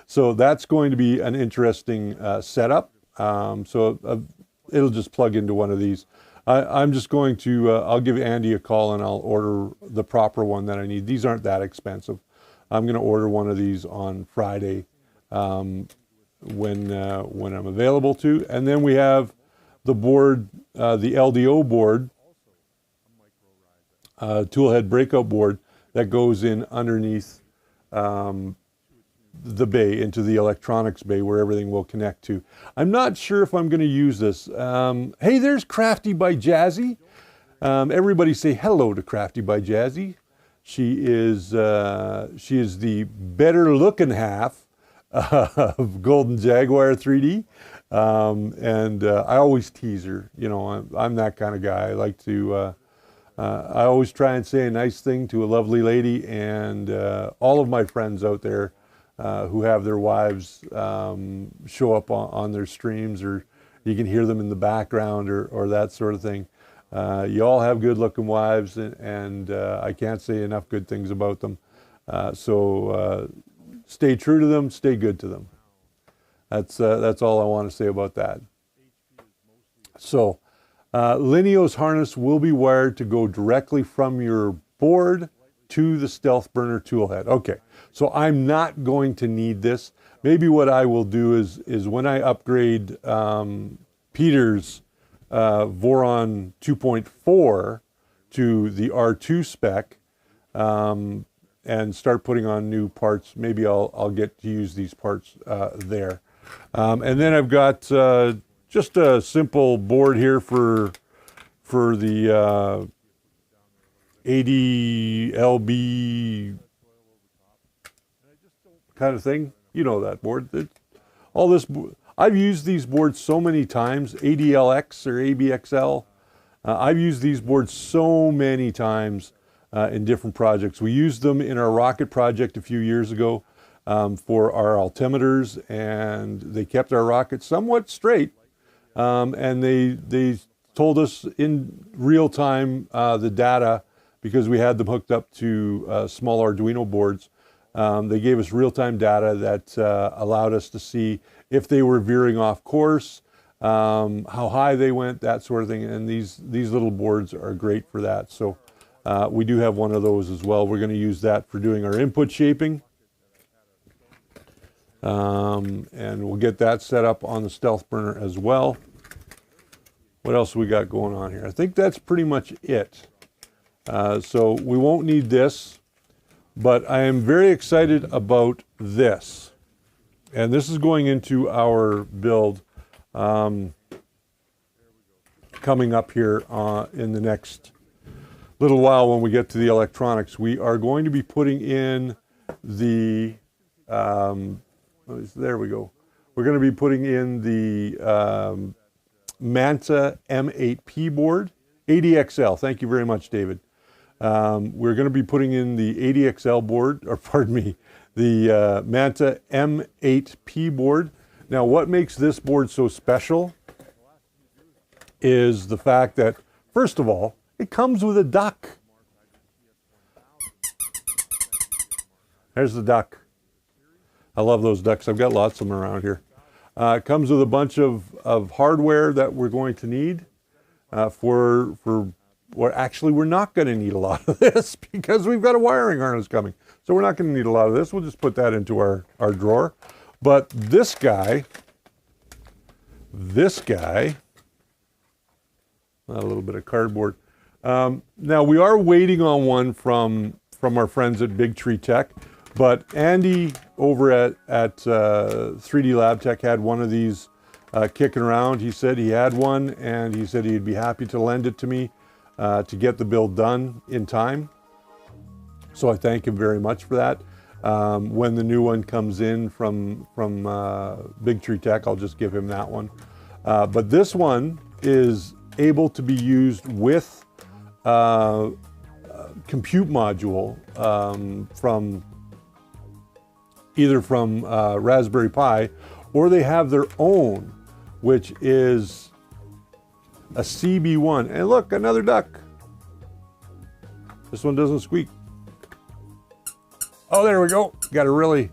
So that's going to be an interesting setup. So it'll just plug into one of these. I'm just going to, I'll give Andy a call and I'll order the proper one that I need. These aren't that expensive. I'm going to order one of these on Friday when I'm available to. And then we have the board, the LDO board, toolhead breakout board that goes in underneath the bay into the electronics bay where everything will connect to. I'm not sure if I'm going to use this. Hey, there's Crafty by Jazzy. Everybody say hello to Crafty by Jazzy. She is the better looking half of Golden Jaguar 3D. And I always tease her. You know, I'm that kind of guy. I like to, I always try and say a nice thing to a lovely lady, and all of my friends out there who have their wives show up on their streams, or you can hear them in the background or that sort of thing. You all have good looking wives, and I can't say enough good things about them. So stay true to them, stay good to them. That's all I want to say about that. So Lineo's harness will be wired to go directly from your board to the stealth burner tool head. Okay, so I'm not going to need this. Maybe what I will do is when I upgrade Peter's Voron 2.4 to the R2 spec and start putting on new parts. Maybe I'll get to use these parts there. And then I've got just a simple board here for the 80 LB kind of thing. You know that board. All this, I've used these boards so many times, ADLX or ABXL. I've used these boards so many times in different projects. We used them in our rocket project a few years ago for our altimeters, and they kept our rocket somewhat straight. And they told us in real time the data, because we had them hooked up to small Arduino boards. They gave us real-time data that allowed us to see if they were veering off course, how high they went, that sort of thing. And these little boards are great for that. So we do have one of those as well. We're going to use that for doing our input shaping. And we'll get that set up on the Stealth burner as well. What else we got going on here? I think that's pretty much it. So we won't need this, but I am very excited about this. And this is going into our build coming up here in the next little while when we get to the electronics. We are going to be putting in the, there we go. We're going to be putting in the Manta M8P board, ADXL. Thank you very much, David. We're going to be putting in the ADXL board, or pardon me, the Manta M8P board. Now, what makes this board so special is the fact that, first of all, it comes with a duck. There's the duck. I love those ducks. I've got lots of them around here. It comes with a bunch of hardware that we're going to need actually, we're not going to need a lot of this because we've got a wiring harness coming. So we're not going to need a lot of this. We'll just put that into our drawer. But this guy, a little bit of cardboard. Now we are waiting on one from our friends at Big Tree Tech, but Andy over at 3D Lab Tech had one of these kicking around. He said he had one, and he said he'd be happy to lend it to me to get the build done in time. So I thank him very much for that. When the new one comes in from Big Tree Tech, I'll just give him that one. But this one is able to be used with compute module from either from Raspberry Pi, or they have their own, which is a CB1. And look, another duck. This one doesn't squeak. Oh, there we go. Gotta really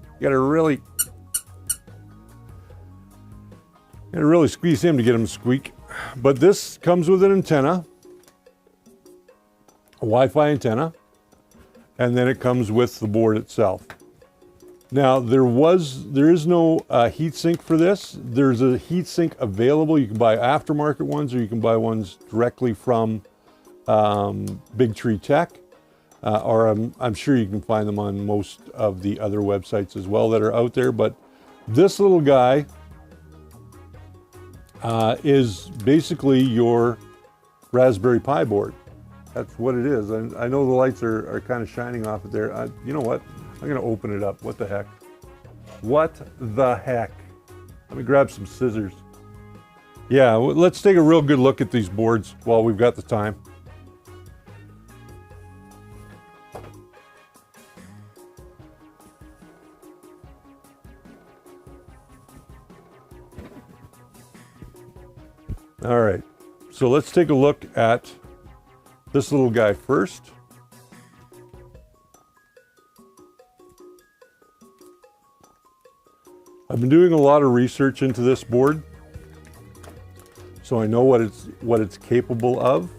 squeeze him to get him to squeak. But this comes with an antenna, a Wi-Fi antenna, and then it comes with the board itself. Now, there is no heatsink for this. There's a heatsink available. You can buy aftermarket ones, or you can buy ones directly from Big Tree Tech. Or I'm sure you can find them on most of the other websites as well that are out there. But this little guy is basically your Raspberry Pi board. That's what it is. And I know the lights are kind of shining off it there. You know what? I'm going to open it up. What the heck? What the heck? Let me grab some scissors. Yeah, let's take a real good look at these boards while we've got the time. All right, so let's take a look at this little guy first. I've been doing a lot of research into this board, so I know what it's capable of.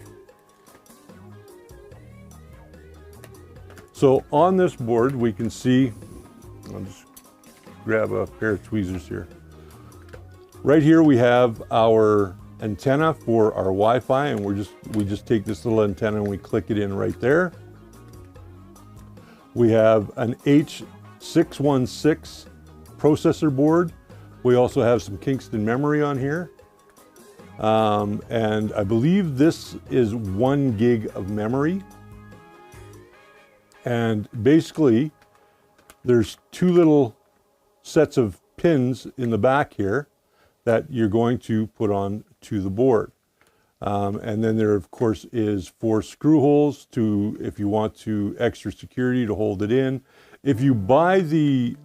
So on this board, we can see, I'll just grab a pair of tweezers here. Right here we have our antenna for our Wi-Fi, and we just take this little antenna and we click it in right there. We have an H616 processor board. We also have some Kingston memory on here. And I believe this is 1 gig of memory. And basically, there's 2 little sets of pins in the back here that you're going to put on to the board. And then there, of course, is 4 screw holes to, if you want to, extra security to hold it in. If you buy the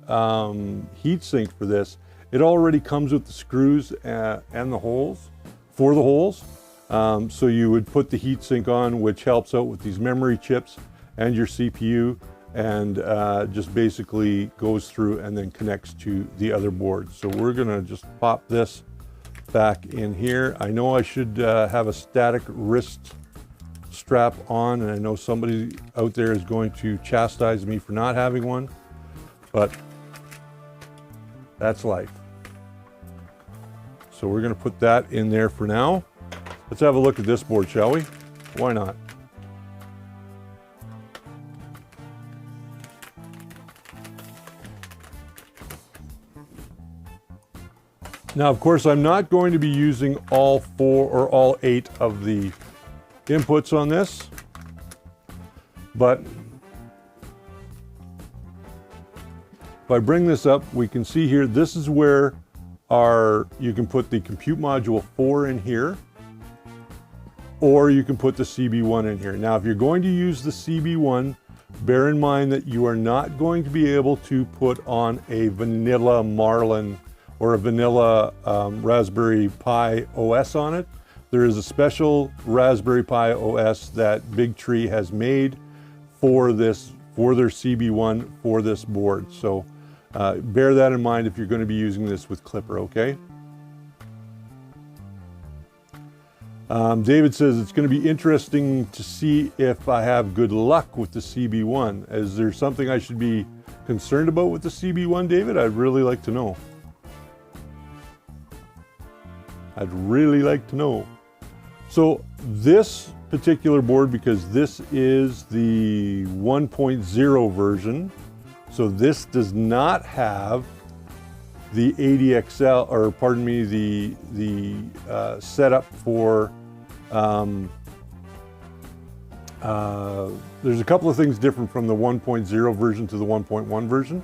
heat sink for this, it already comes with the screws and the holes, for the holes. So you would put the heat sink on, which helps out with these memory chips and your CPU, and just basically goes through and then connects to the other board. So we're gonna just pop this back in here. I know I should have a static wrist strap on, and I know somebody out there is going to chastise me for not having one, but that's life. So we're gonna put that in there for now. Let's have a look at this board, shall we? Why not? Now, of course, I'm not going to be using all 4 or all 8 of the inputs on this, but if I bring this up, we can see here, this is where you can put the compute module 4 in here, or you can put the CB1 in here. Now, if you're going to use the CB1, bear in mind that you are not going to be able to put on a vanilla Marlin or a vanilla Raspberry Pi OS on it. There is a special Raspberry Pi OS that Big Tree has made for this, for their CB1, for this board. So bear that in mind if you're going to be using this with Clipper, okay? David says it's going to be interesting to see if I have good luck with the CB1. Is there something I should be concerned about with the CB1, David? I'd really like to know. I'd really like to know. So this particular board, because this is the 1.0 version, so this does not have the ADXL, or pardon me, the setup for, there's a couple of things different from the 1.0 version to the 1.1 version.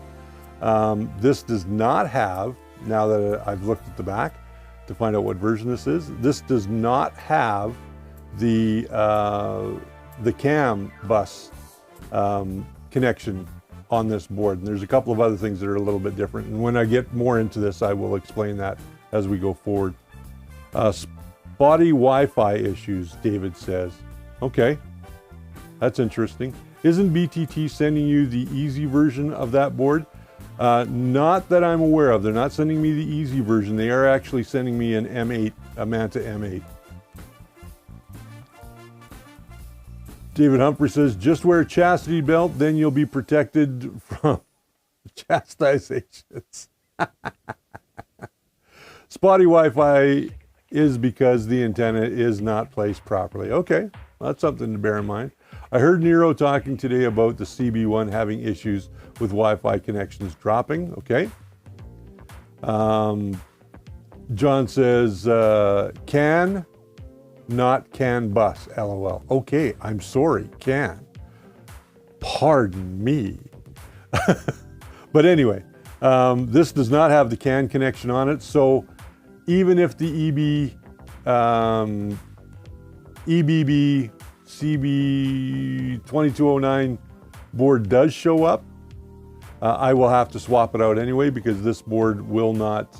This does not have, now that I've looked at the back to find out what version this does not have the CAN bus connection on this board. And there's a couple of other things that are a little bit different. And when I get more into this, I will explain that as we go forward. Spotty Wi-Fi issues, David says. Okay, that's interesting. Isn't BTT sending you the easy version of that board? Not that I'm aware of. They're not sending me the easy version. They are actually sending me an M8, a Manta M8. David Humphrey says, just wear a chastity belt, then you'll be protected from chastizations. Spotty Wi-Fi is because the antenna is not placed properly. Okay, well, that's something to bear in mind. I heard Nero talking today about the CB1 having issues with Wi-Fi connections dropping. Okay. John says, CAN, not CAN bus, LOL. Okay, I'm sorry, CAN. Pardon me. But anyway, this does not have the CAN connection on it. So even if the EBB CB2209 board does show up, I will have to swap it out anyway, because this board will not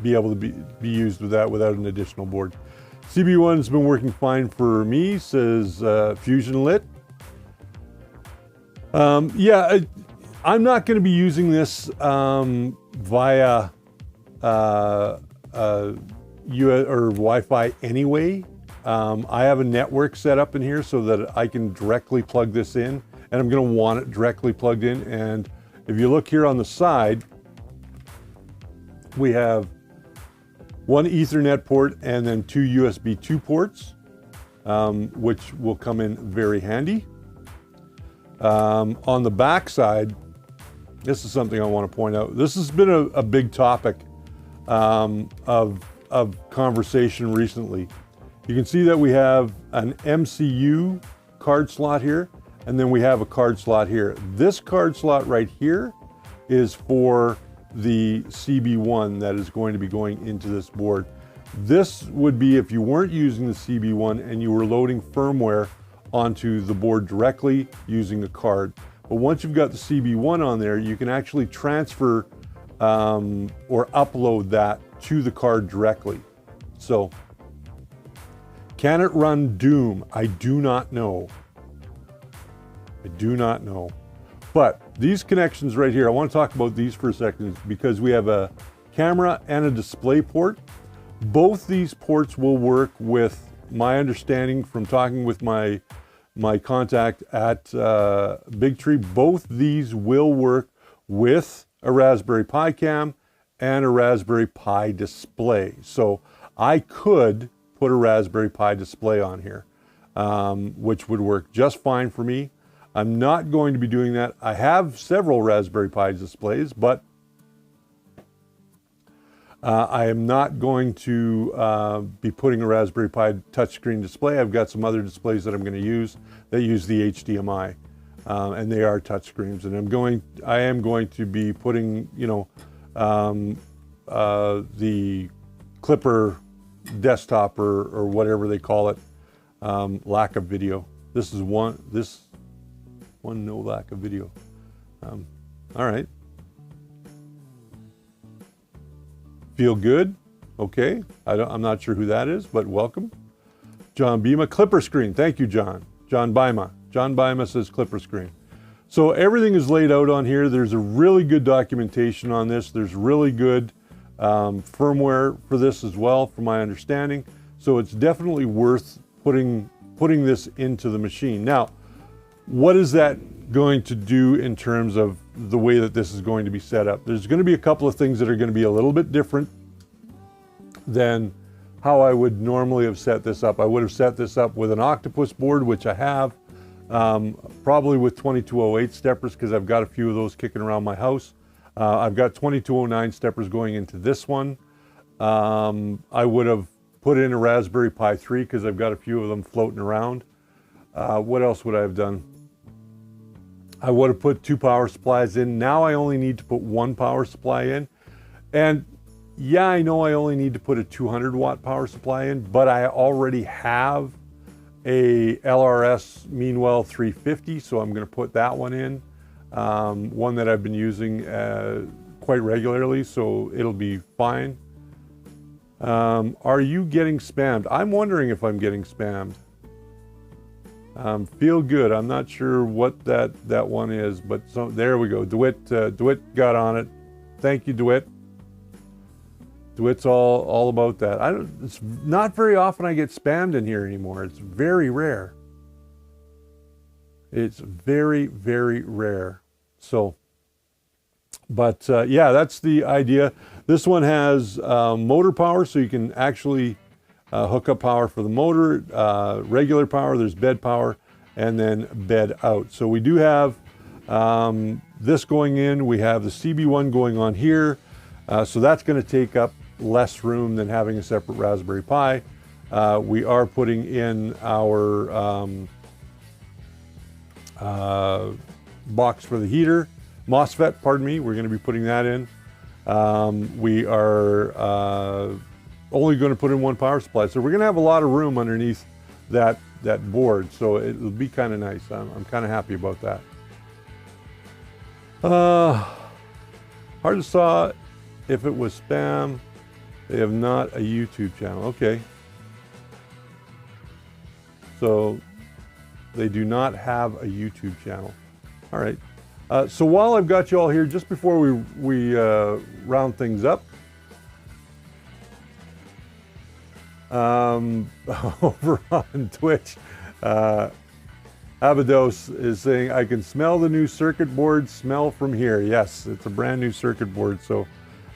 be able to be used with that without an additional board. CB1's been working fine for me, says Fusion Lit. Yeah, I'm not going to be using this via Wi-Fi anyway. I have a network set up in here so that I can directly plug this in, and I'm going to want it directly plugged in. And if you look here on the side, we have one Ethernet port, and then 2 USB 2 ports, which will come in very handy. On the back side, this is something I want to point out. This has been a big topic of conversation recently. You can see that we have an MCU card slot here, and then we have a card slot here. This card slot right here is for the CB1 that is going to be going into this board. This would be if you weren't using the CB1 and you were loading firmware onto the board directly using a card. But once you've got the CB1 on there, you can actually transfer or upload that to the card directly. So, can it run Doom? I do not know. I do not know. But these connections right here, I want to talk about these for a second because we have a camera and a display port. Both these ports will work with, my understanding from talking with my contact at Big Tree, both these will work with a Raspberry Pi cam and a Raspberry Pi display. So I could put a Raspberry Pi display on here, which would work just fine for me. I'm not going to be doing that. I have several Raspberry Pi displays, but I am not going to be putting a Raspberry Pi touchscreen display. I've got some other displays that I'm going to use that use the HDMI, and they are touchscreens. And I am going to be putting, you know, the Clipper desktop or whatever they call it, lack of video. This one no lack of video. All right. Feel good? Okay. I'm not sure who that is, but welcome. John Bima, Clipper screen. Thank you, John. John Bima. John Bima says Clipper screen. So everything is laid out on here. There's a really good documentation on this. There's really good firmware for this as well, from my understanding. So it's definitely worth putting this into the machine. Now, what is that going to do in terms of the way that this is going to be set up? There's going to be a couple of things that are going to be a little bit different than how I would normally have set this up. I would have set this up with an Octopus board, which I have, probably with 2208 steppers, because I've got a few of those kicking around my house. I've got 2209 steppers going into this one. I would have put in a Raspberry Pi 3 because I've got a few of them floating around. What else would I have done? I would have put 2 power supplies in. Now I only need to put 1 power supply in. And yeah, I know I only need to put a 200 watt power supply in, but I already have a LRS Meanwell 350, so I'm going to put that one in. One that I've been using quite regularly, so it'll be fine. Are you getting spammed? I'm wondering if I'm getting spammed. Feel good. I'm not sure what that one is, but there we go. Dwit got on it. Thank you, Dwit. Dwit's all about that. It's not very often I get spammed in here anymore. It's very rare. It's very, very rare. So, but yeah, that's the idea. This one has motor power, so you can actually hook up power for the motor, regular power, there's bed power, and then bed out. So we do have this going in. We have the CB1 going on here. So that's going to take up less room than having a separate Raspberry Pi. We are putting in our box for the heater, MOSFET, pardon me. We're going to be putting that in. We are only going to put in 1 power supply. So we're going to have a lot of room underneath that board. So it'll be kind of nice. I'm kind of happy about that. Hard to saw if it was spam. They have not a YouTube channel. Okay. So they do not have a YouTube channel. All right. So while I've got you all here, just before we round things up, over on Twitch, Abados is saying, I can smell the new circuit board smell from here. Yes, it's a brand new circuit board. So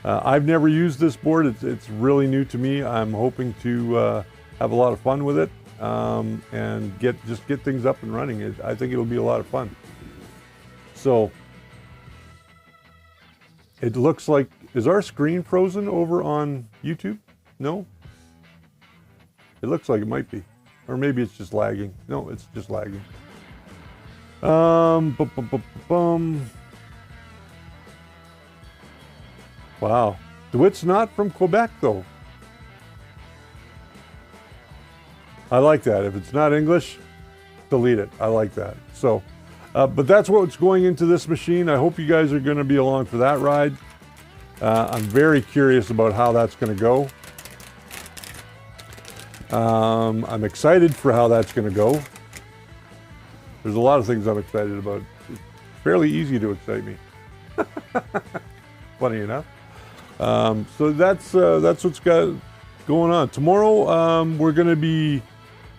I've never used this board. It's really new to me. I'm hoping to have a lot of fun with it and get things up and running. I think it'll be a lot of fun. So it looks like, is our screen frozen over on YouTube? No? It looks like it might be. Or maybe it's just lagging. No, it's just lagging. Wow. Dwit's not from Quebec, though. I like that. If it's not English, delete it. I like that. So, but that's what's going into this machine. I hope you guys are going to be along for that ride. I'm very curious about how that's going to go. I'm excited for how that's going to go. There's a lot of things I'm excited about. It's fairly easy to excite me. Funny enough. So that's what's got going on. Tomorrow we're going to be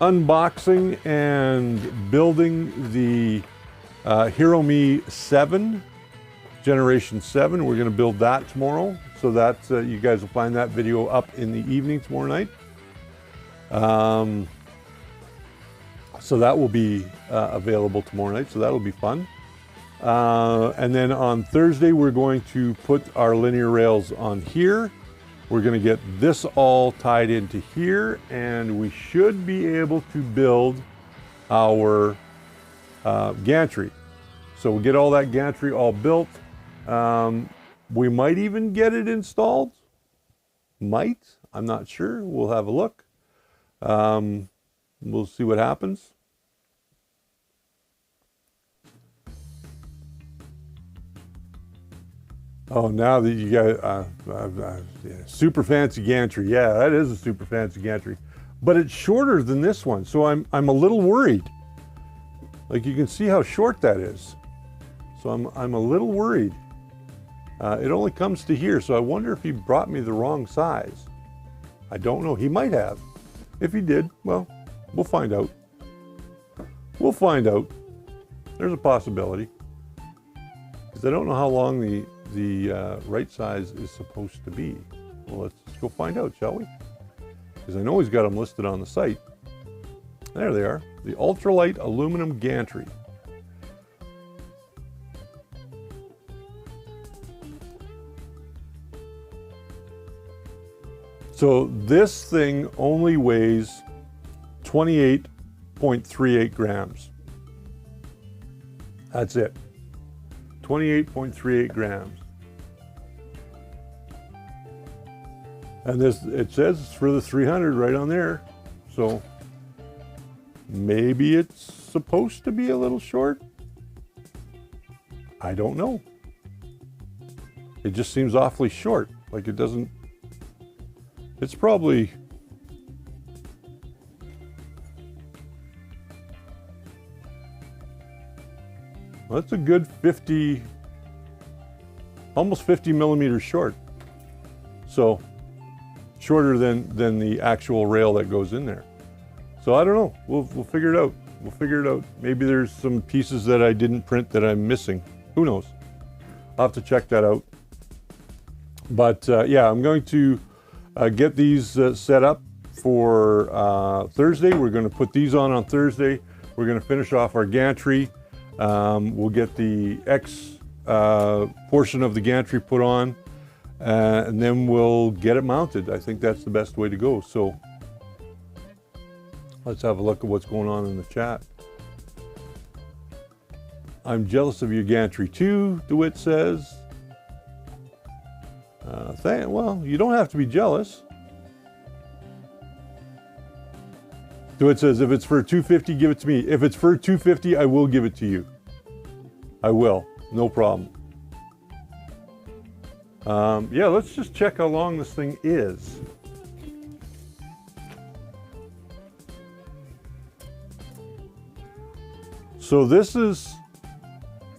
unboxing and building the HeroMe 7, Generation 7. We're going to build that tomorrow. So that's, you guys will find that video up in the evening tomorrow night. So that will be available tomorrow night. So that'll be fun. And then on Thursday, we're going to put our linear rails on here. We're going to get this all tied into here, and we should be able to build our gantry. So we'll get all that gantry all built. We might even get it installed. Might. I'm not sure. We'll have a look. We'll see what happens. Oh, now that you got super fancy gantry. Yeah, that is a super fancy gantry, but it's shorter than this one. So I'm a little worried. Like, you can see how short that is. So I'm a little worried. It only comes to here. So I wonder if he brought me the wrong size. I don't know. He might have. If he did, well, we'll find out. We'll find out. There's a possibility. Because I don't know how long the right size is supposed to be. Well, let's go find out, shall we? Because I know he's got them listed on the site. There they are. The ultralight aluminum gantry. So this thing only weighs 28.38 grams. That's it. 28.38 grams. And this, it says it's for the 300 right on there. So maybe it's supposed to be a little short. I don't know. It just seems awfully short. Like, it doesn't, it's probably, well, that's a good 50, almost 50 millimeters short. So shorter than the actual rail that goes in there. So I don't know. We'll figure it out. We'll figure it out. Maybe there's some pieces that I didn't print that I'm missing. Who knows? I'll have to check that out. But yeah, I'm going to get these set up for Thursday. We're going to put these on Thursday. We're going to finish off our gantry. We'll get the X portion of the gantry put on, and then we'll get it mounted. I think that's the best way to go. So let's have a look at what's going on in the chat. I'm jealous of your gantry too, Dwit says. Well, you don't have to be jealous. Dwit says, if it's for $250, give it to me. If it's for $250, I will give it to you. I will, no problem. Yeah, let's just check how long this thing is. So this is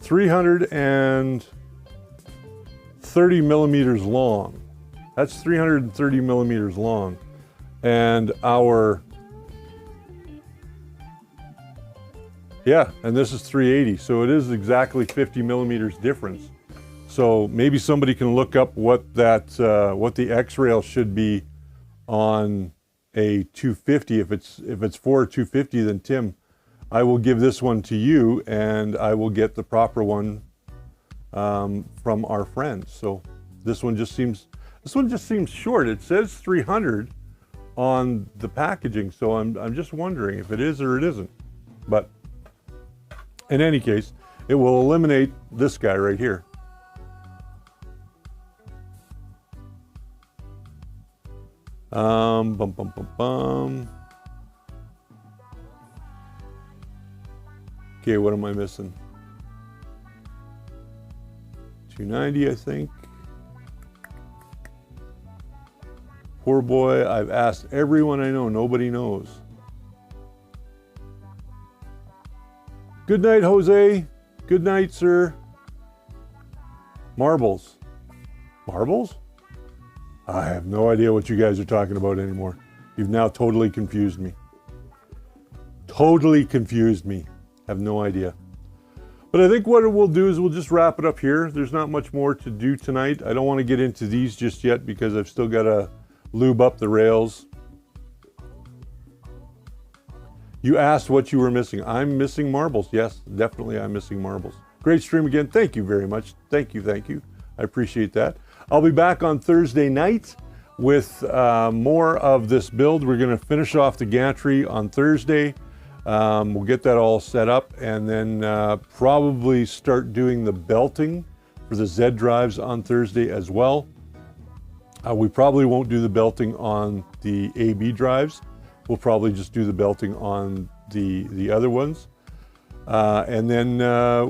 330 millimeters long. That's 330 millimeters long. And our, yeah, and this is 380. So it is exactly 50 millimeters difference. So maybe somebody can look up what what the X rail should be on a 250. If it's for a 250, then Tim, I will give this one to you, and I will get the proper one from our friends. So this one just seems short. It says 300 on the packaging, so I'm just wondering if it is or it isn't. But in any case, it will eliminate this guy right here. Bum, bum, bum, bum. Okay, what am I missing? 290, I think. Poor boy, I've asked everyone I know, nobody knows. Good night, Jose. Good night, sir. Marbles. Marbles? I have no idea what you guys are talking about anymore. You've now totally confused me. Totally confused me. Have no idea. But I think what we'll do is we'll just wrap it up here. There's not much more to do tonight. I don't want to get into these just yet because I've still got to lube up the rails. You asked what you were missing. I'm missing marbles. Yes, definitely I'm missing marbles. Great stream again. Thank you very much. Thank you. I appreciate that. I'll be back on Thursday night with more of this build. We're going to finish off the gantry on Thursday. We'll get that all set up and then probably start doing the belting for the Z drives on Thursday as well. We probably won't do the belting on the AB drives. We'll probably just do the belting on the other ones. And then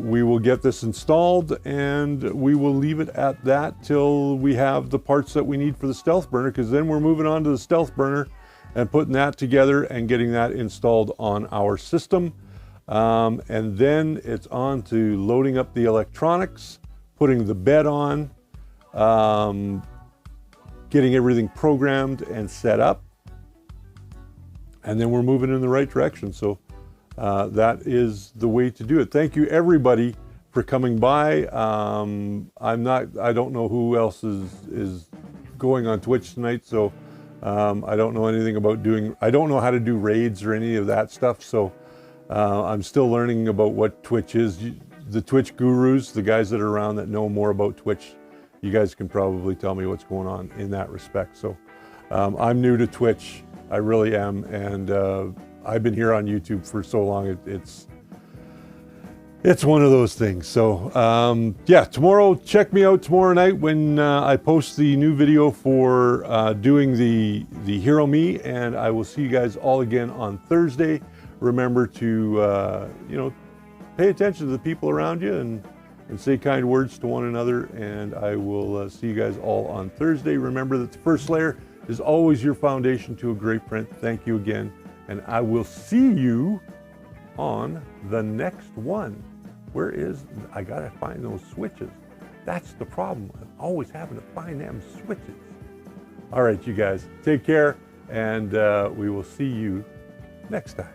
we will get this installed and we will leave it at that till we have the parts that we need for the stealth burner, because then we're moving on to the stealth burner and putting that together and getting that installed on our system. And then it's on to loading up the electronics, putting the bed on, getting everything programmed and set up. And then we're moving in the right direction. So that is the way to do it. Thank you everybody for coming by. I don't know who else is going on Twitch tonight, so I don't know anything about I don't know how to do raids or any of that stuff, so I'm still learning about what Twitch is. The Twitch gurus, the guys that are around that know more about Twitch, you guys can probably tell me what's going on in that respect. So I'm new to Twitch. I really am, and I've been here on YouTube for so long. It's one of those things. So yeah, tomorrow, check me out tomorrow night when I post the new video for doing the Hero Me, and I will see you guys all again on Thursday. Remember to pay attention to the people around you and say kind words to one another, and I will see you guys all on Thursday. Remember that the first layer is always your foundation to a great print. Thank you again, and I will see you on the next one. I gotta find those switches. That's the problem. I'm always having to find them switches. All right, you guys, take care, and we will see you next time.